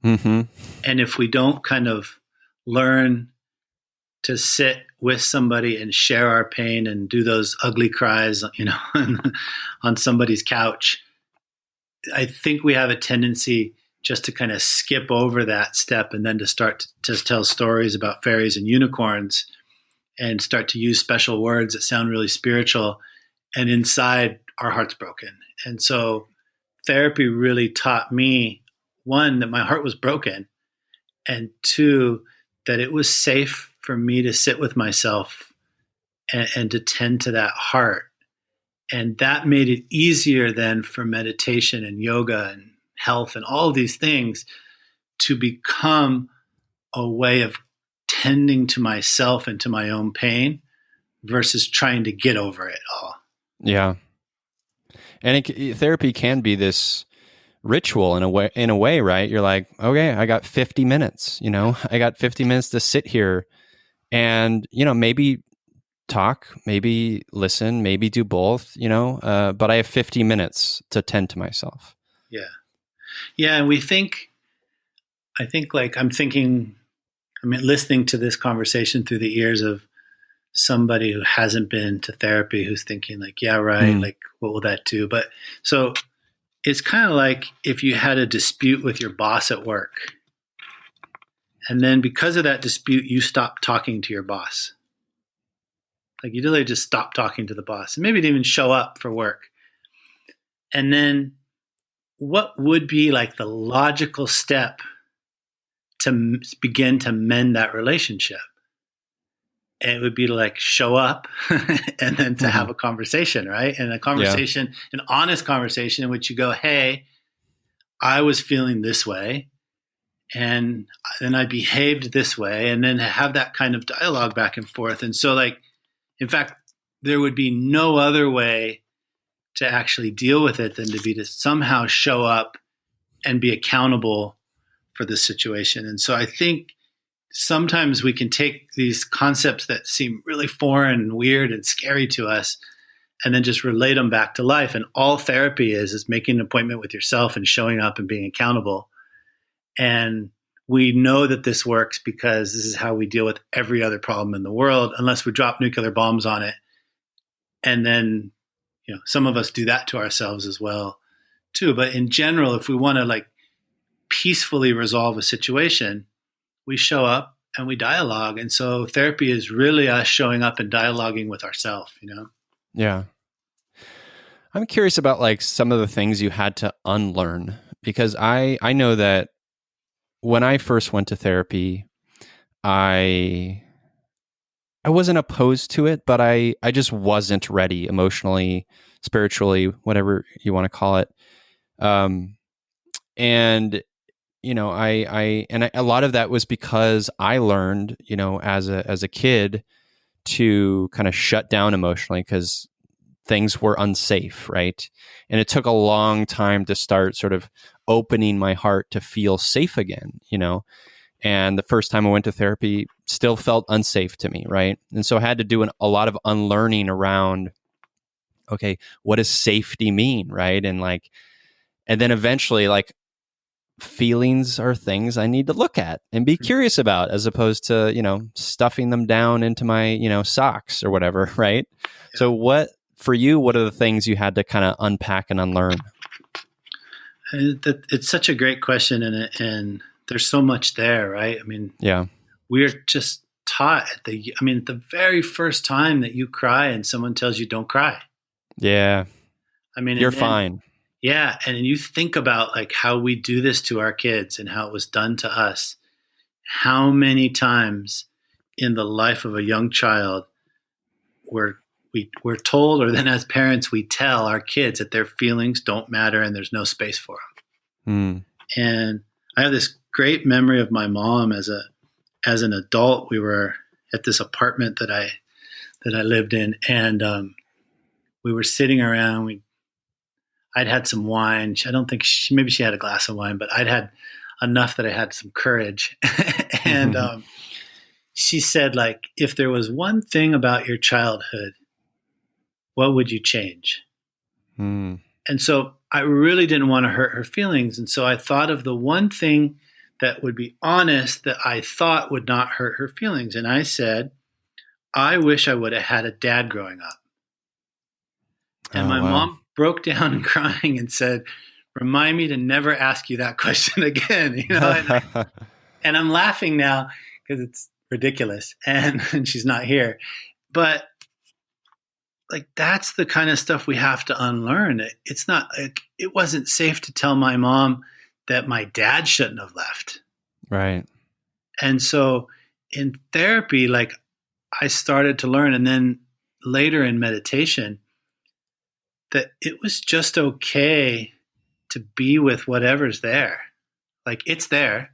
Mm-hmm. And if we don't kind of learn to sit with somebody and share our pain and do those ugly cries, on somebody's couch, I think we have a tendency just to kind of skip over that step and then to start to tell stories about fairies and unicorns and start to use special words that sound really spiritual. And inside, our heart's broken. And so therapy really taught me, one, that my heart was broken, and two, that it was safe for me to sit with myself and to tend to that heart. And that made it easier then for meditation and yoga and health and all of these things to become a way of tending to myself and to my own pain versus trying to get over it all. Yeah. And therapy can be this ritual in a way, right? You're like, okay, I got 50 minutes, I got 50 minutes to sit here and, maybe talk, maybe listen, maybe do both, but I have 50 minutes to tend to myself. Yeah. Yeah. And listening to this conversation through the ears of somebody who hasn't been to therapy, who's thinking like, yeah, right. Like, what will that do? But so it's kind of like if you had a dispute with your boss at work, and then because of that dispute, you stop talking to your boss. Like you literally just stop talking to the boss, and maybe didn't even show up for work. And then what would be like the logical step to begin to mend that relationship? And it would be to like show up and then to have a conversation, right? And a conversation, an honest conversation in which you go, hey, I was feeling this way and then I behaved this way, and then have that kind of dialogue back and forth. And so like, in fact, there would be no other way to actually deal with it than to somehow show up and be accountable for the situation. And so I think sometimes we can take these concepts that seem really foreign and weird and scary to us and then just relate them back to life. And all therapy is making an appointment with yourself and showing up and being accountable. And we know that this works because this is how we deal with every other problem in the world, unless we drop nuclear bombs on it. And then, some of us do that to ourselves as well, too. But in general, if we want to like peacefully resolve a situation, we show up and we dialogue. And so therapy is really us showing up and dialoguing with ourselves, Yeah. I'm curious about like some of the things you had to unlearn, because I know that when I first went to therapy, I wasn't opposed to it, but I just wasn't ready emotionally, spiritually, whatever you want to call it. Um, and a lot of that was because I learned, as a kid, to kind of shut down emotionally because things were unsafe, right? And it took a long time to start sort of opening my heart to feel safe again, And the first time I went to therapy still felt unsafe to me, right? And so I had to do a lot of unlearning around, okay, what does safety mean, right? And then eventually, like, feelings are things I need to look at and be curious about, as opposed to, stuffing them down into my, socks or whatever, right? Yeah. So for you, what are the things you had to kind of unpack and unlearn? It's such a great question, and there's so much there, right? I mean, yeah, we're just taught at the very first time that you cry and someone tells you don't cry. Yeah. I mean, you're fine. Yeah. And you think about like how we do this to our kids and how it was done to us. How many times in the life of a young child we're told, or then as parents, we tell our kids that their feelings don't matter and there's no space for them. And I have this great memory of my mom as an adult. We were at this apartment that I lived in, and we were sitting around. I'd had some wine. I don't think maybe she had a glass of wine, but I'd had enough that I had some courage. And she said, like, if there was one thing about your childhood, what would you change? And so I really didn't want to hurt her feelings. And so I thought of the one thing that would be honest that I thought would not hurt her feelings. And I said, I wish I would have had a dad growing up. And my mom broke down and crying and said, remind me to never ask you that question again. And I'm laughing now because it's ridiculous and she's not here. But like, that's the kind of stuff we have to unlearn. It's not like, it wasn't safe to tell my mom that my dad shouldn't have left. Right. And so in therapy, like, I started to learn, and then later in meditation, that it was just okay to be with whatever's there. Like, it's there.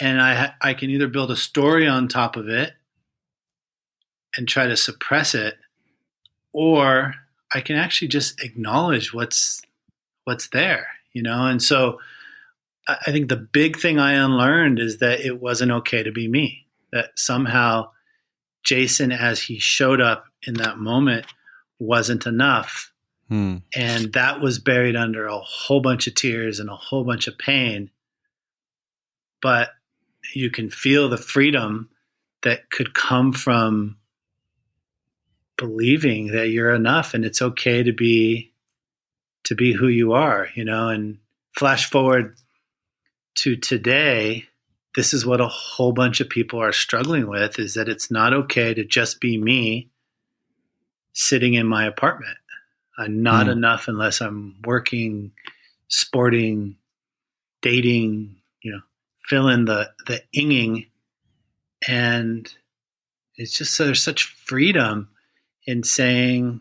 And I can either build a story on top of it and try to suppress it, or I can actually just acknowledge what's there, And so I think the big thing I unlearned is that it wasn't okay to be me, that somehow Jason, as he showed up in that moment, wasn't enough. And that was buried under a whole bunch of tears and a whole bunch of pain. But you can feel the freedom that could come from believing that you're enough and it's okay to be who you are, and flash forward to today, this is what a whole bunch of people are struggling with, is that it's not okay to just be me sitting in my apartment. I'm not enough unless I'm working, sporting, dating, fill in the inging. And it's just, there's such freedom in saying,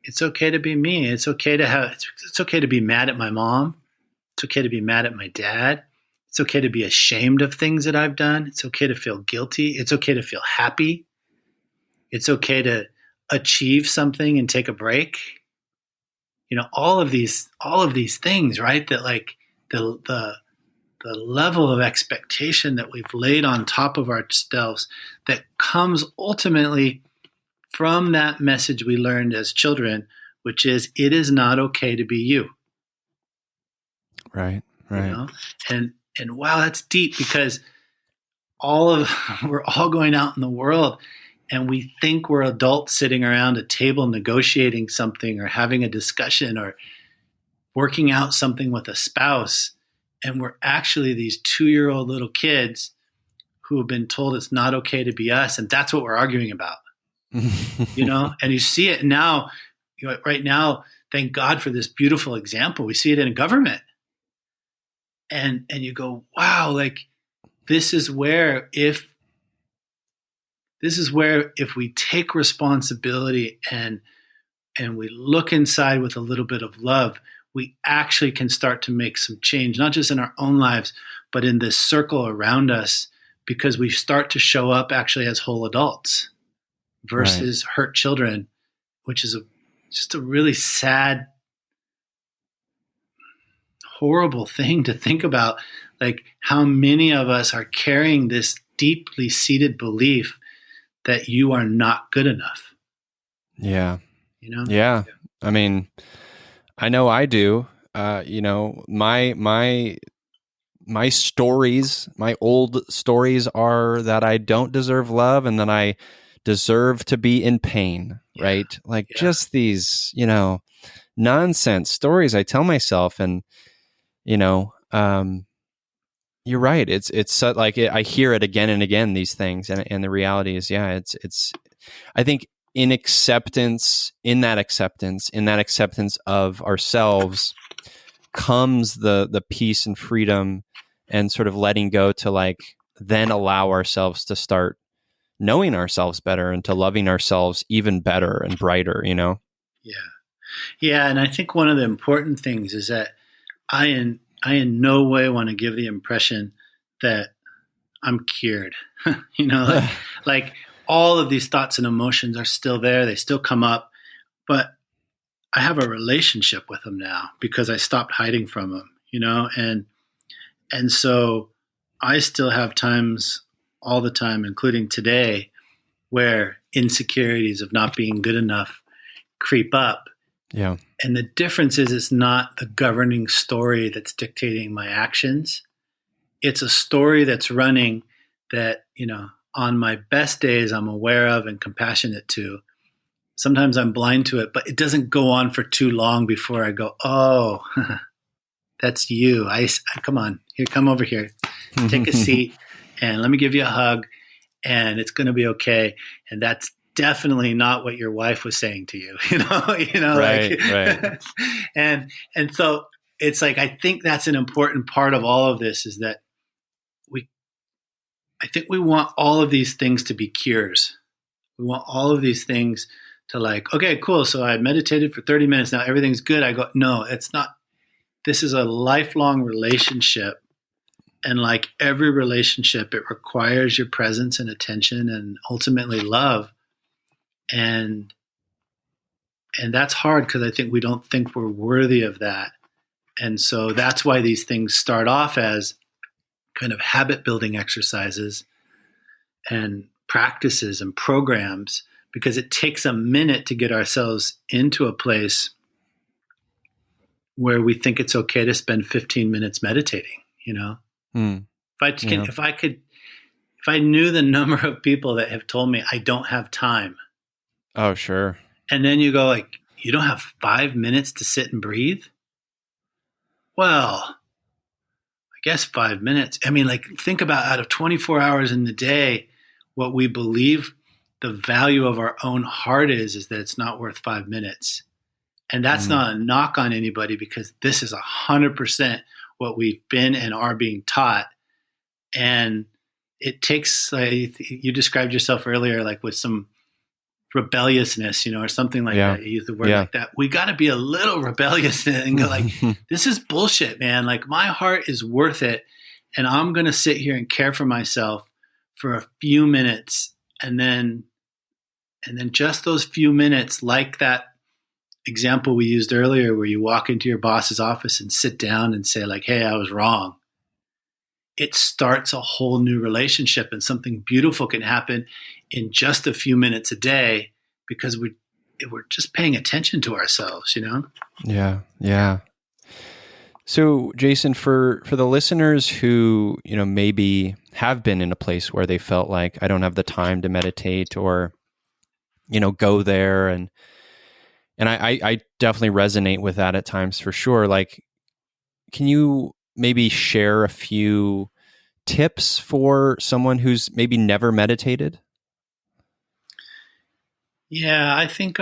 it's okay to be me. It's okay to be mad at my mom. It's okay to be mad at my dad. It's okay to be ashamed of things that I've done. It's okay to feel guilty. It's okay to feel happy. It's okay to achieve something and take a break. All of these things, right? That like the level of expectation that we've laid on top of ourselves that comes ultimately from that message we learned as children, which is, it is not okay to be you. Right. And wow, that's deep, because we're all going out in the world and we think we're adults sitting around a table negotiating something or having a discussion or working out something with a spouse. And we're actually these 2-year-old little kids who have been told it's not okay to be us. And that's what we're arguing about, And you see it now, right now, thank God for this beautiful example. We see it in government. And you go, wow, like this is where if we take responsibility and we look inside with a little bit of love, we actually can start to make some change, not just in our own lives, but in this circle around us, because we start to show up actually as whole adults versus hurt children, which is just a really sad, horrible thing to think about. Like how many of us are carrying this deeply seated belief that you are not good enough. Yeah. You know? Yeah. I mean, I know I do. My stories, my old stories are that I don't deserve love and that I deserve to be in pain, right? Like just these, nonsense stories I tell myself. And, you're right. It's so, like I hear it again and again, these things. And the reality is, it's, I think in that acceptance of ourselves comes the peace and freedom and sort of letting go to like then allow ourselves to start knowing ourselves better and to loving ourselves even better and brighter, Yeah. Yeah. And I think one of the important things is that I in no way want to give the impression that I'm cured. like all of these thoughts and emotions are still there. They still come up, but I have a relationship with them now because I stopped hiding from them, and so I still have times all the time, including today, where insecurities of not being good enough creep up. Yeah. And the difference is it's not the governing story that's dictating my actions. It's a story that's running that, on my best days I'm aware of and compassionate to. Sometimes I'm blind to it, but it doesn't go on for too long before I go, oh, that's you. Come on, here, come over here, take a seat and let me give you a hug and it's going to be okay. And that's definitely not what your wife was saying to you, right. and so it's like, I think that's an important part of all of this is that I think we want all of these things to be cures. We want all of these things to like, okay, cool. So I meditated for 30 minutes. Now everything's good. I go, no, it's not. This is a lifelong relationship. And like every relationship, it requires your presence and attention and ultimately love. And that's hard because I think we don't think we're worthy of that. And so that's why these things start off as kind of habit building exercises and practices and programs, because it takes a minute to get ourselves into a place where we think it's okay to spend 15 minutes meditating, If I knew the number of people that have told me I don't have time. Oh, sure. And then you go like, you don't have 5 minutes to sit and breathe? Well, I guess 5 minutes. I mean, like think about out of 24 hours in the day, what we believe the value of our own heart is that it's not worth 5 minutes. And that's not a knock on anybody, because this is 100% what we've been and are being taught. And it takes, like you described yourself earlier, like with some rebelliousness, or something like that. You use the word like that. We got to be a little rebellious and go like, this is bullshit, man. Like my heart is worth it. And I'm going to sit here and care for myself for a few minutes. And then just those few minutes, like that example we used earlier, where you walk into your boss's office and sit down and say like, hey, I was wrong. It starts a whole new relationship, and something beautiful can happen in just a few minutes a day because we're just paying attention to ourselves, Yeah. So Jason, for the listeners who, maybe have been in a place where they felt like I don't have the time to meditate or, go there. And I definitely resonate with that at times for sure. Like, can you maybe share a few tips for someone who's maybe never meditated? Yeah, I think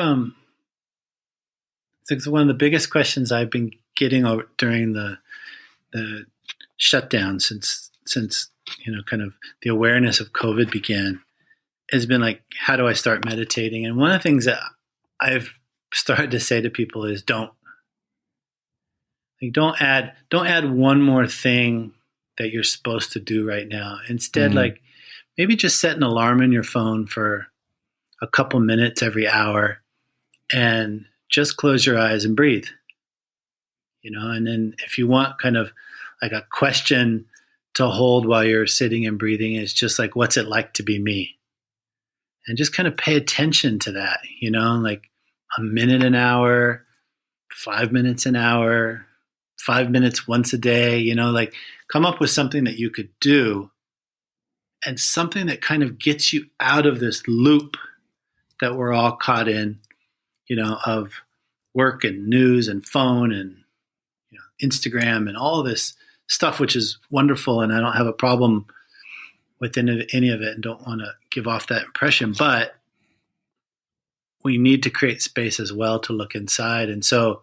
it's one of the biggest questions I've been getting over during the shutdown since kind of the awareness of COVID began, has been like, how do I start meditating? And one of the things that I've started to say to people is don't add one more thing that you're supposed to do right now. Instead, like maybe just set an alarm in your phone for a couple minutes every hour and just close your eyes and breathe. And then if you want kind of like a question to hold while you're sitting and breathing, is just like, what's it like to be me? And just kind of pay attention to that, like a minute an hour, 5 minutes an hour, 5 minutes once a day, like come up with something that you could do and something that kind of gets you out of this loop that we're all caught in, of work and news and phone and Instagram and all this stuff, which is wonderful. And I don't have a problem with any of it and don't want to give off that impression, but we need to create space as well to look inside. And so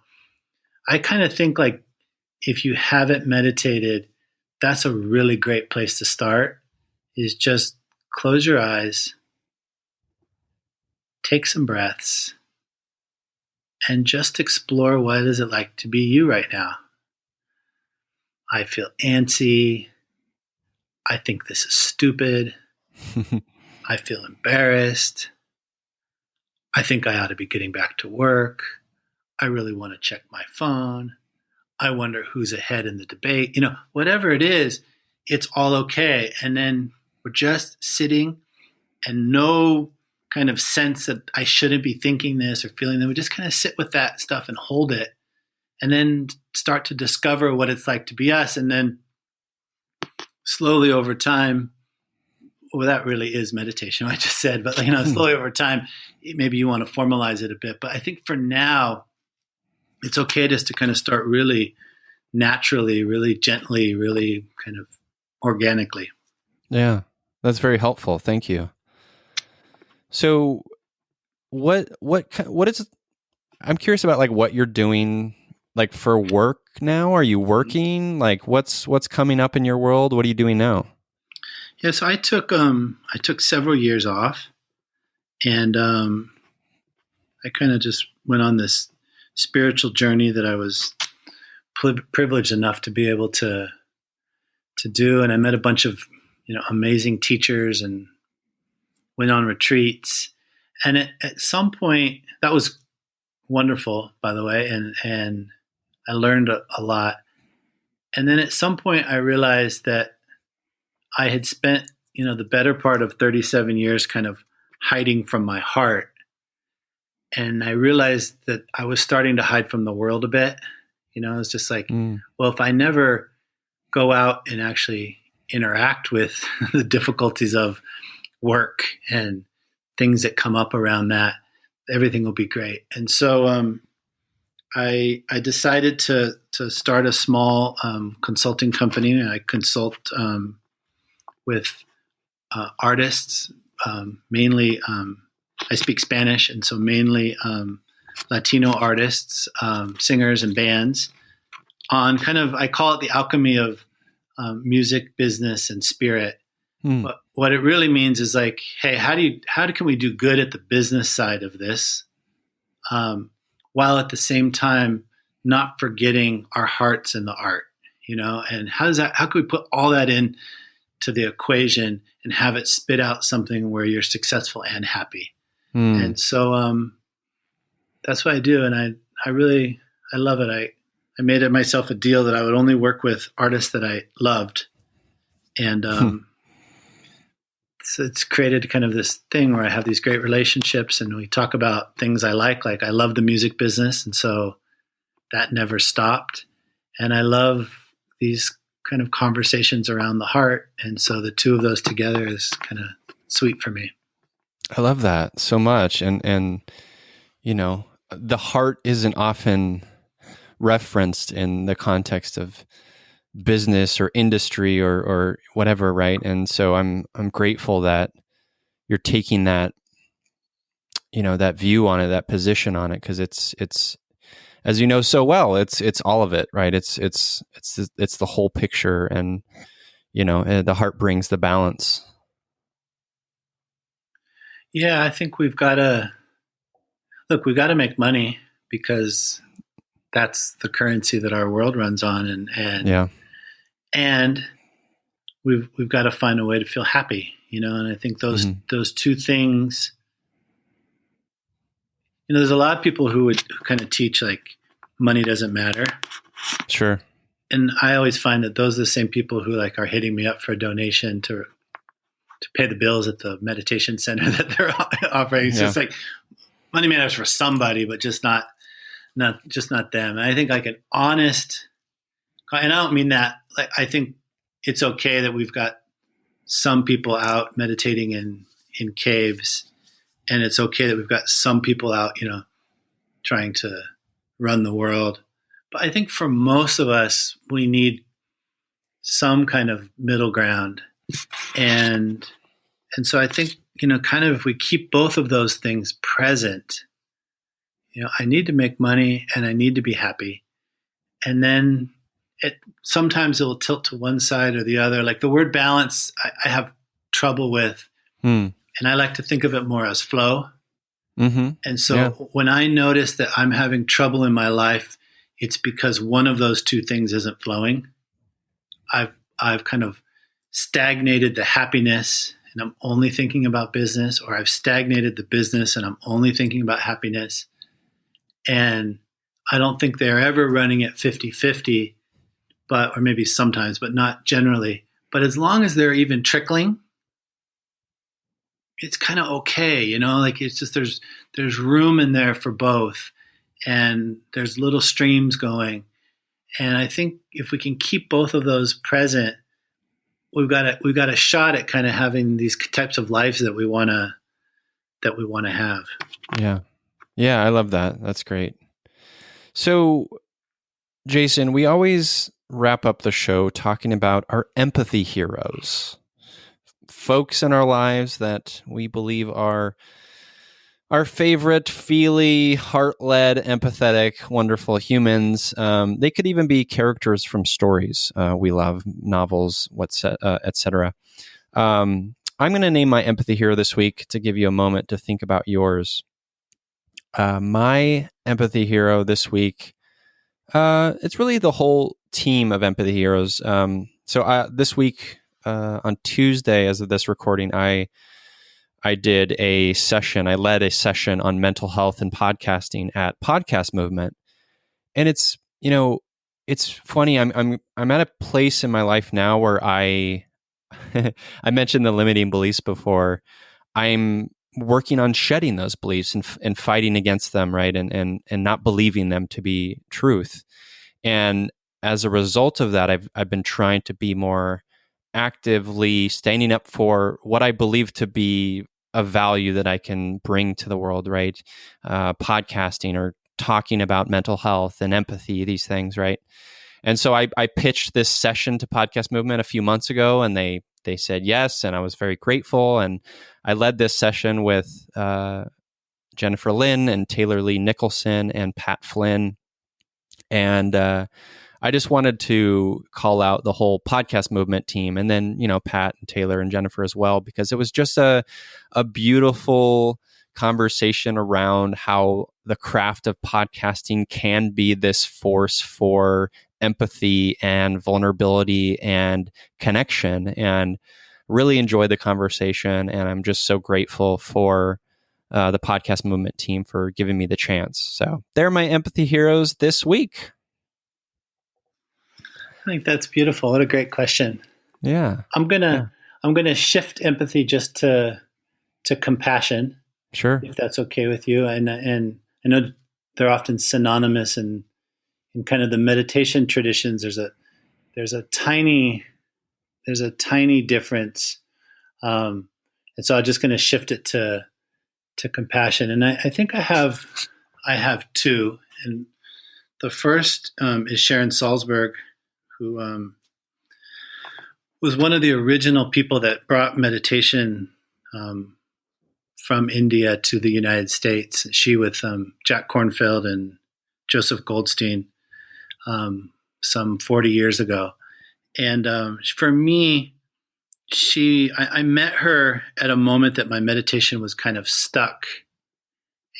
I kind of think like, if you haven't meditated, that's a really great place to start, is just close your eyes, take some breaths, and just explore what is it like to be you right now. I feel antsy. I think this is stupid. I feel embarrassed. I think I ought to be getting back to work. I really want to check my phone. I wonder who's ahead in the debate. Whatever it is, it's all okay. And then we're just sitting and no kind of sense that I shouldn't be thinking this or feeling that. We just kind of sit with that stuff and hold it and then start to discover what it's like to be us. And then slowly over time, well, that really is meditation, I just said, but slowly over time, maybe you want to formalize it a bit. But I think for now, it's okay just to kind of start really naturally, really gently, really kind of organically. Yeah, that's very helpful. Thank you. So what is, I'm curious about like what you're doing like for work now. Are you working? Like what's coming up in your world? What are you doing now? Yeah, so I took several years off, and I kind of just went on this spiritual journey that I was privileged enough to be able to do. And I met a bunch of, amazing teachers and went on retreats. And at some point, that was wonderful, by the way. And I learned a lot. And then at some point I realized that I had spent, the better part of 37 years kind of hiding from my heart. And I realized that I was starting to hide from the world a bit. It's just like, well, if I never go out and actually interact with the difficulties of work and things that come up around that, everything will be great. And so I decided to start a small consulting company. I consult with artists, mainly. I speak Spanish, and so mainly Latino artists, singers, and bands on kind of, I call it the alchemy of music, business, and spirit. But what it really means is like, hey, how can we do good at the business side of this, while at the same time not forgetting our hearts in the art, and how can we put all that in to the equation and have it spit out something where you're successful and happy. And so that's what I do. And I love it. I made it myself a deal that I would only work with artists that I loved. And so it's created kind of this thing where I have these great relationships and we talk about things I like I love the music business. And so that never stopped. And I love these kind of conversations around the heart. And so the two of those together is kind of sweet for me. I love that so much. And the heart isn't often referenced in the context of business or industry or whatever, right? And so I'm grateful that you're taking that, that view on it, that position on it, because it's as you know so well, it's all of it, right? It's the whole picture, and the heart brings the balance. Yeah, I think we've got to make money because that's the currency that our world runs on, and we've got to find a way to feel happy, and I think those two things, there's a lot of people who kind of teach like money doesn't matter. Sure. And I always find that those are the same people who like are hitting me up for a donation to pay the bills at the meditation center that they're offering. It's just like money matters for somebody, but just not them. And I think like an honest, and I don't mean that, like, I think it's okay that we've got some people out meditating in caves, and it's okay that we've got some people out, trying to run the world. But I think for most of us, we need some kind of middle ground. And so I think, kind of if we keep both of those things present, I need to make money and I need to be happy. And then sometimes it will tilt to one side or the other. Like the word balance, I have trouble with. And I like to think of it more as flow. Mm-hmm. And so when I notice that I'm having trouble in my life, it's because one of those two things isn't flowing. I've kind of stagnated the happiness and I'm only thinking about business, or I've stagnated the business and I'm only thinking about happiness. And I don't think they're ever running at 50-50, or maybe sometimes, but not generally. But as long as they're even trickling, it's kind of okay, like it's just, there's room in there for both, and there's little streams going. And I think if we can keep both of those present, we've got a shot at kind of having these types of lives that we want to have. Yeah, I love that. That's great. So, Jason, we always wrap up the show talking about our empathy heroes, folks in our lives that we believe are our favorite, feely, heart-led, empathetic, wonderful humans. They could even be characters from stories we love, novels, etc. I'm going to name my empathy hero this week to give you a moment to think about yours. My empathy hero this week, it's really the whole team of empathy heroes. So this week, on Tuesday, as of this recording, I did a session. I led a session on mental health and podcasting at Podcast Movement, and it's funny. I'm at a place in my life now where I mentioned the limiting beliefs before. I'm working on shedding those beliefs and fighting against them, right, and not believing them to be truth. And as a result of that, I've been trying to be more actively standing up for what I believe to be a value that I can bring to the world, right? Podcasting or talking about mental health and empathy, these things, right? And so I pitched this session to Podcast Movement a few months ago, and they said yes, and I was very grateful. And I led this session with Jennifer Lynn and Taylor Lee Nicholson and Pat Flynn. And I just wanted to call out the whole Podcast Movement team, and then, Pat and Taylor and Jennifer as well, because it was just a beautiful conversation around how the craft of podcasting can be this force for empathy and vulnerability and connection, and really enjoyed the conversation. And I'm just so grateful for the Podcast Movement team for giving me the chance. So they're my empathy heroes this week. I think that's beautiful. What a great question. Yeah. I'm gonna shift empathy just to compassion. Sure. If that's okay with you. And I know they're often synonymous in kind of the meditation traditions. There's a tiny difference. And so I'm just going to shift it to compassion. And I think I have two. And the first is Sharon Salzberg, who was one of the original people that brought meditation from India to the United States. She with Jack Kornfield and Joseph Goldstein some 40 years ago. And for me, I met her at a moment that my meditation was kind of stuck.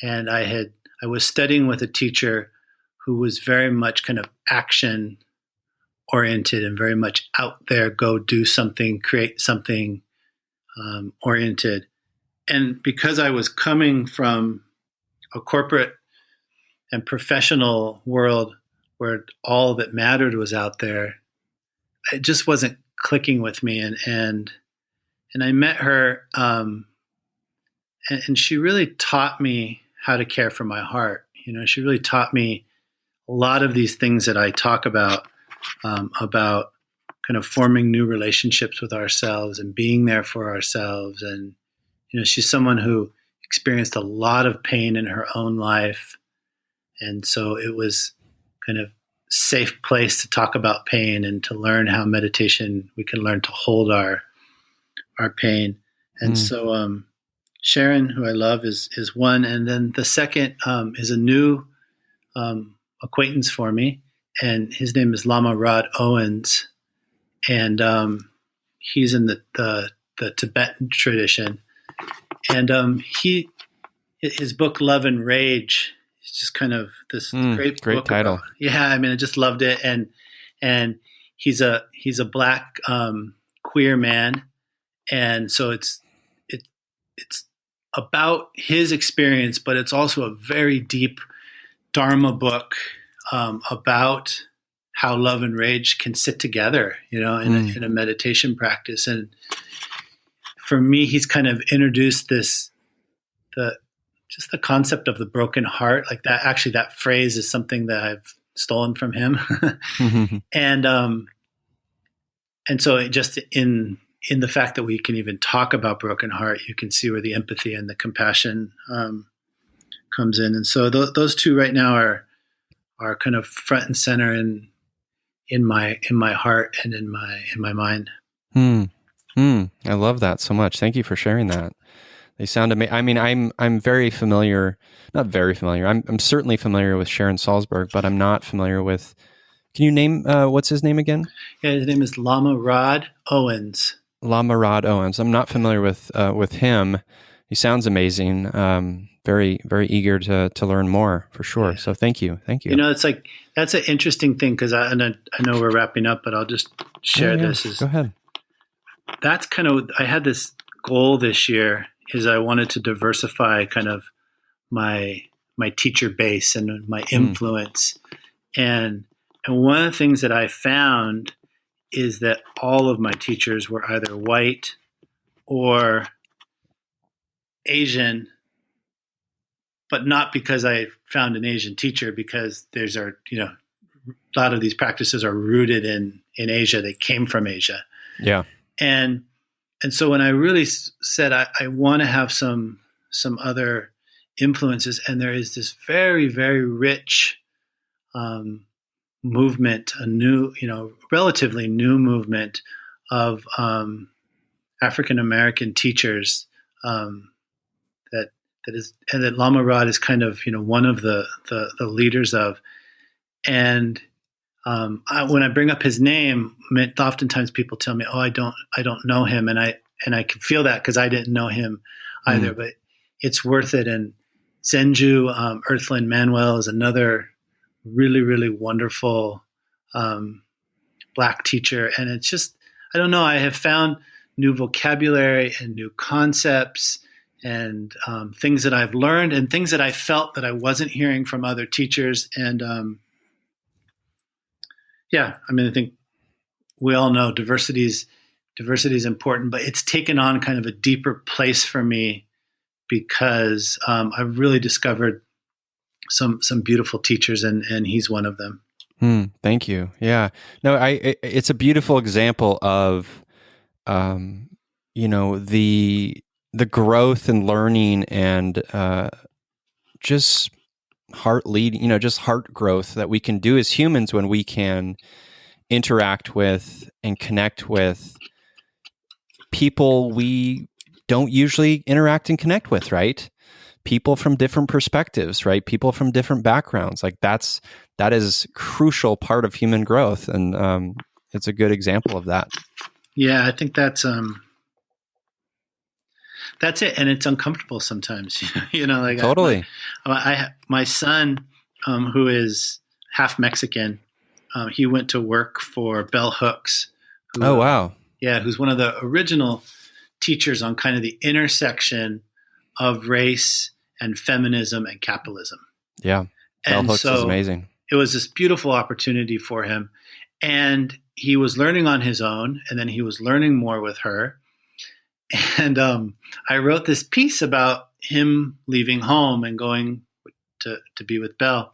And I was studying with a teacher who was very much kind of action oriented and very much out there, go do something, create something oriented. And because I was coming from a corporate and professional world where all that mattered was out there, it just wasn't clicking with me. And I met her, and she really taught me how to care for my heart. She really taught me a lot of these things that I talk about kind of forming new relationships with ourselves and being there for ourselves. And, she's someone who experienced a lot of pain in her own life. And so it was kind of safe place to talk about pain and to learn how meditation, we can learn to hold our pain. And so Sharon, who I love, is one. And then the second is a new acquaintance for me. And his name is Lama Rod Owens. And he's in the Tibetan tradition. And his book, Love and Rage, is just kind of this great book title. I just loved it. And he's a Black queer man. And so it's about his experience, but it's also a very deep Dharma book about how love and rage can sit together, in a meditation practice. And for me, he's kind of introduced the concept of the broken heart, like that. Actually, that phrase is something that I've stolen from him. And so it just in the fact that we can even talk about broken heart, you can see where the empathy and the compassion comes in. And so those two right now are kind of front and center in my heart and in my mind. I love that so much. Thank you for sharing that. They sound amazing. I mean, I'm very familiar, not very familiar. I'm certainly familiar with Sharon Salzberg, but I'm not familiar with. Can you name what's his name again? Yeah, his name is Lama Rod Owens. Lama Rod Owens. I'm not familiar with him. He sounds amazing. Very, very eager to learn more for sure. Yeah. So thank you. It's like that's an interesting thing because I know we're wrapping up, but I'll just share this. Go ahead. That's kind of, I had this goal this year is I wanted to diversify kind of my teacher base and my influence. And one of the things that I found is that all of my teachers were either white or Asian, but not because I found an Asian teacher, because a lot of these practices are rooted in Asia. They came from Asia. Yeah. And so when I really said I want to have some other influences, and there is this very, very rich movement, a new, relatively new movement of African American teachers that Lama Rod is kind of one of the leaders of. And when I bring up his name, oftentimes people tell me, "Oh, I don't know him," and I can feel that because I didn't know him either. But it's worth it. And Zenju Earthland Manuel is another really, really wonderful Black teacher, and it's just, I don't know. I have found new vocabulary and new concepts and things that I've learned and things that I felt that I wasn't hearing from other teachers. And I think we all know diversity is important, but it's taken on kind of a deeper place for me because I've really discovered some beautiful teachers, and he's one of them. Thank you. Yeah. No, it's a beautiful example of, the growth and learning and just heart leading, just heart growth that we can do as humans when we can interact with and connect with people we don't usually interact and connect with, right? people from different perspectives, right? People from different backgrounds. Like that is crucial part of human growth. And it's a good example of that. Yeah, I think that's it. And it's uncomfortable sometimes, like Totally. my son, who is half Mexican, he went to work for Bell Hooks. Oh, wow. Who's one of the original teachers on kind of the intersection of race and feminism and capitalism. Yeah. Bell Hooks is amazing. It was this beautiful opportunity for him. And he was learning on his own, and then he was learning more with her. And I wrote this piece about him leaving home and going to be with Bell.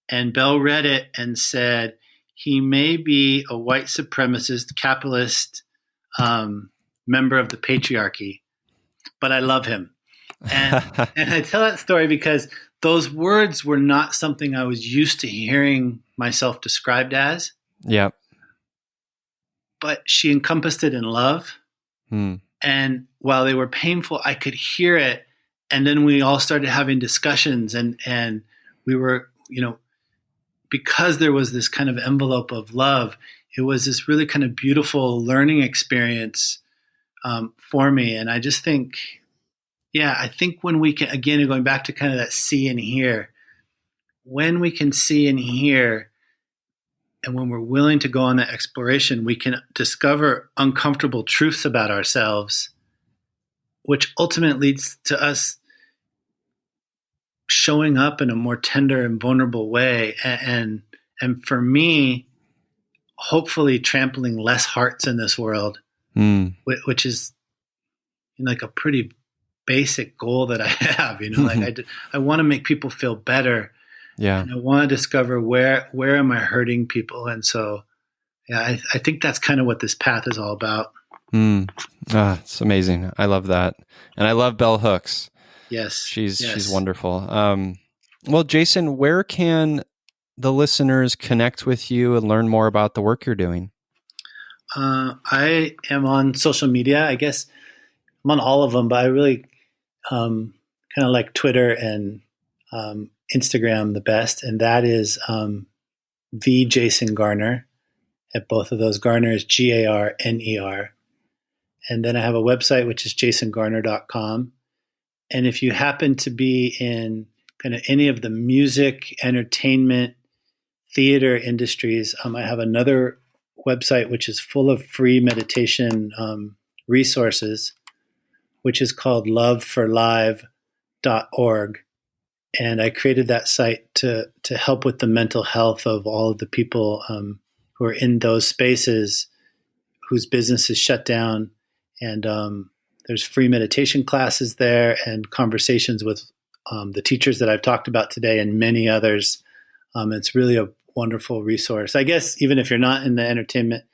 And Bell read it and said, he may be a white supremacist, capitalist member of the patriarchy, but I love him. And I tell that story because those words were not something I was used to hearing myself described as. Yeah. But she encompassed it in love. And while they were painful, I could hear it. And then we all started having discussions, and we were, because there was this kind of envelope of love, it was this really kind of beautiful learning experience for me. And I just think, I think when we can, again, going back to kind of that see and hear, when we can see and hear, and when we're willing to go on that exploration, we can discover uncomfortable truths about ourselves, which ultimately leads to us showing up in a more tender and vulnerable way. And for me, hopefully trampling less hearts in this world, which is like a pretty basic goal that I have, I want to make people feel better. Yeah. And I want to discover where am I hurting people. And so, I think that's kind of what this path is all about. It's amazing. I love that. And I love Bell Hooks. Yes. She's wonderful. Well, Jason, where can the listeners connect with you and learn more about the work you're doing? I am on social media. I guess I'm on all of them, but I really kind of like Twitter and Instagram the best. And that is the Jason Garner at both of those. Garner is Garner. And then I have a website, which is jasongarner.com. And if you happen to be in kind of any of the music, entertainment, theater industries, I have another website which is full of free meditation resources, which is called loveforlive.org. And I created that site to help with the mental health of all of the people who are in those spaces whose business is shut down. And there's free meditation classes there and conversations with the teachers that I've talked about today and many others. It's really a wonderful resource. I guess even if you're not in the entertainment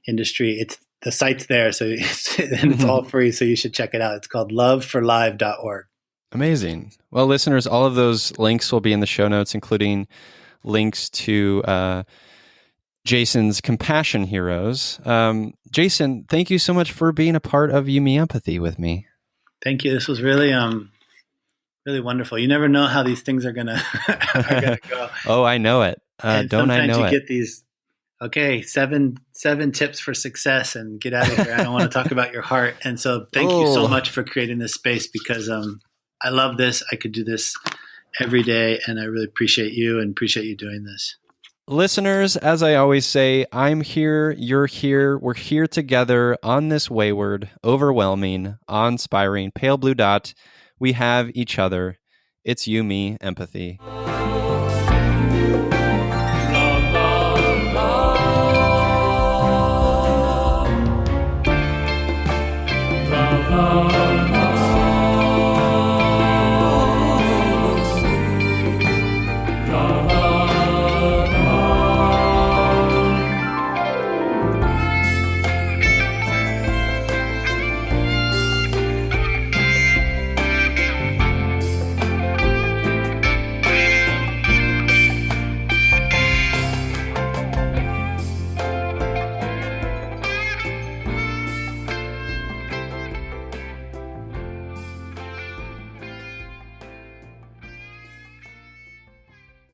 industry, the site's there, and it's all free, so you should check it out. It's called loveforlive.org. Amazing. Well, listeners, all of those links will be in the show notes, including links to Jason's Compassion Heroes. Jason, thank you so much for being a part of You Me Empathy with me. Thank you. This was really really wonderful. You never know how these things are gonna go. Oh, I know it. Don't I know it? Sometimes you get these, okay, seven tips for success, and get out of here. I don't want to talk about your heart. And so thank you so much for creating this space, because I love this. I could do this every day, and I really appreciate you and appreciate you doing this. Listeners, as I always say, I'm here, you're here, we're here together on this wayward, overwhelming, awe-inspiring, pale blue dot. We have each other. It's You, Me, Empathy.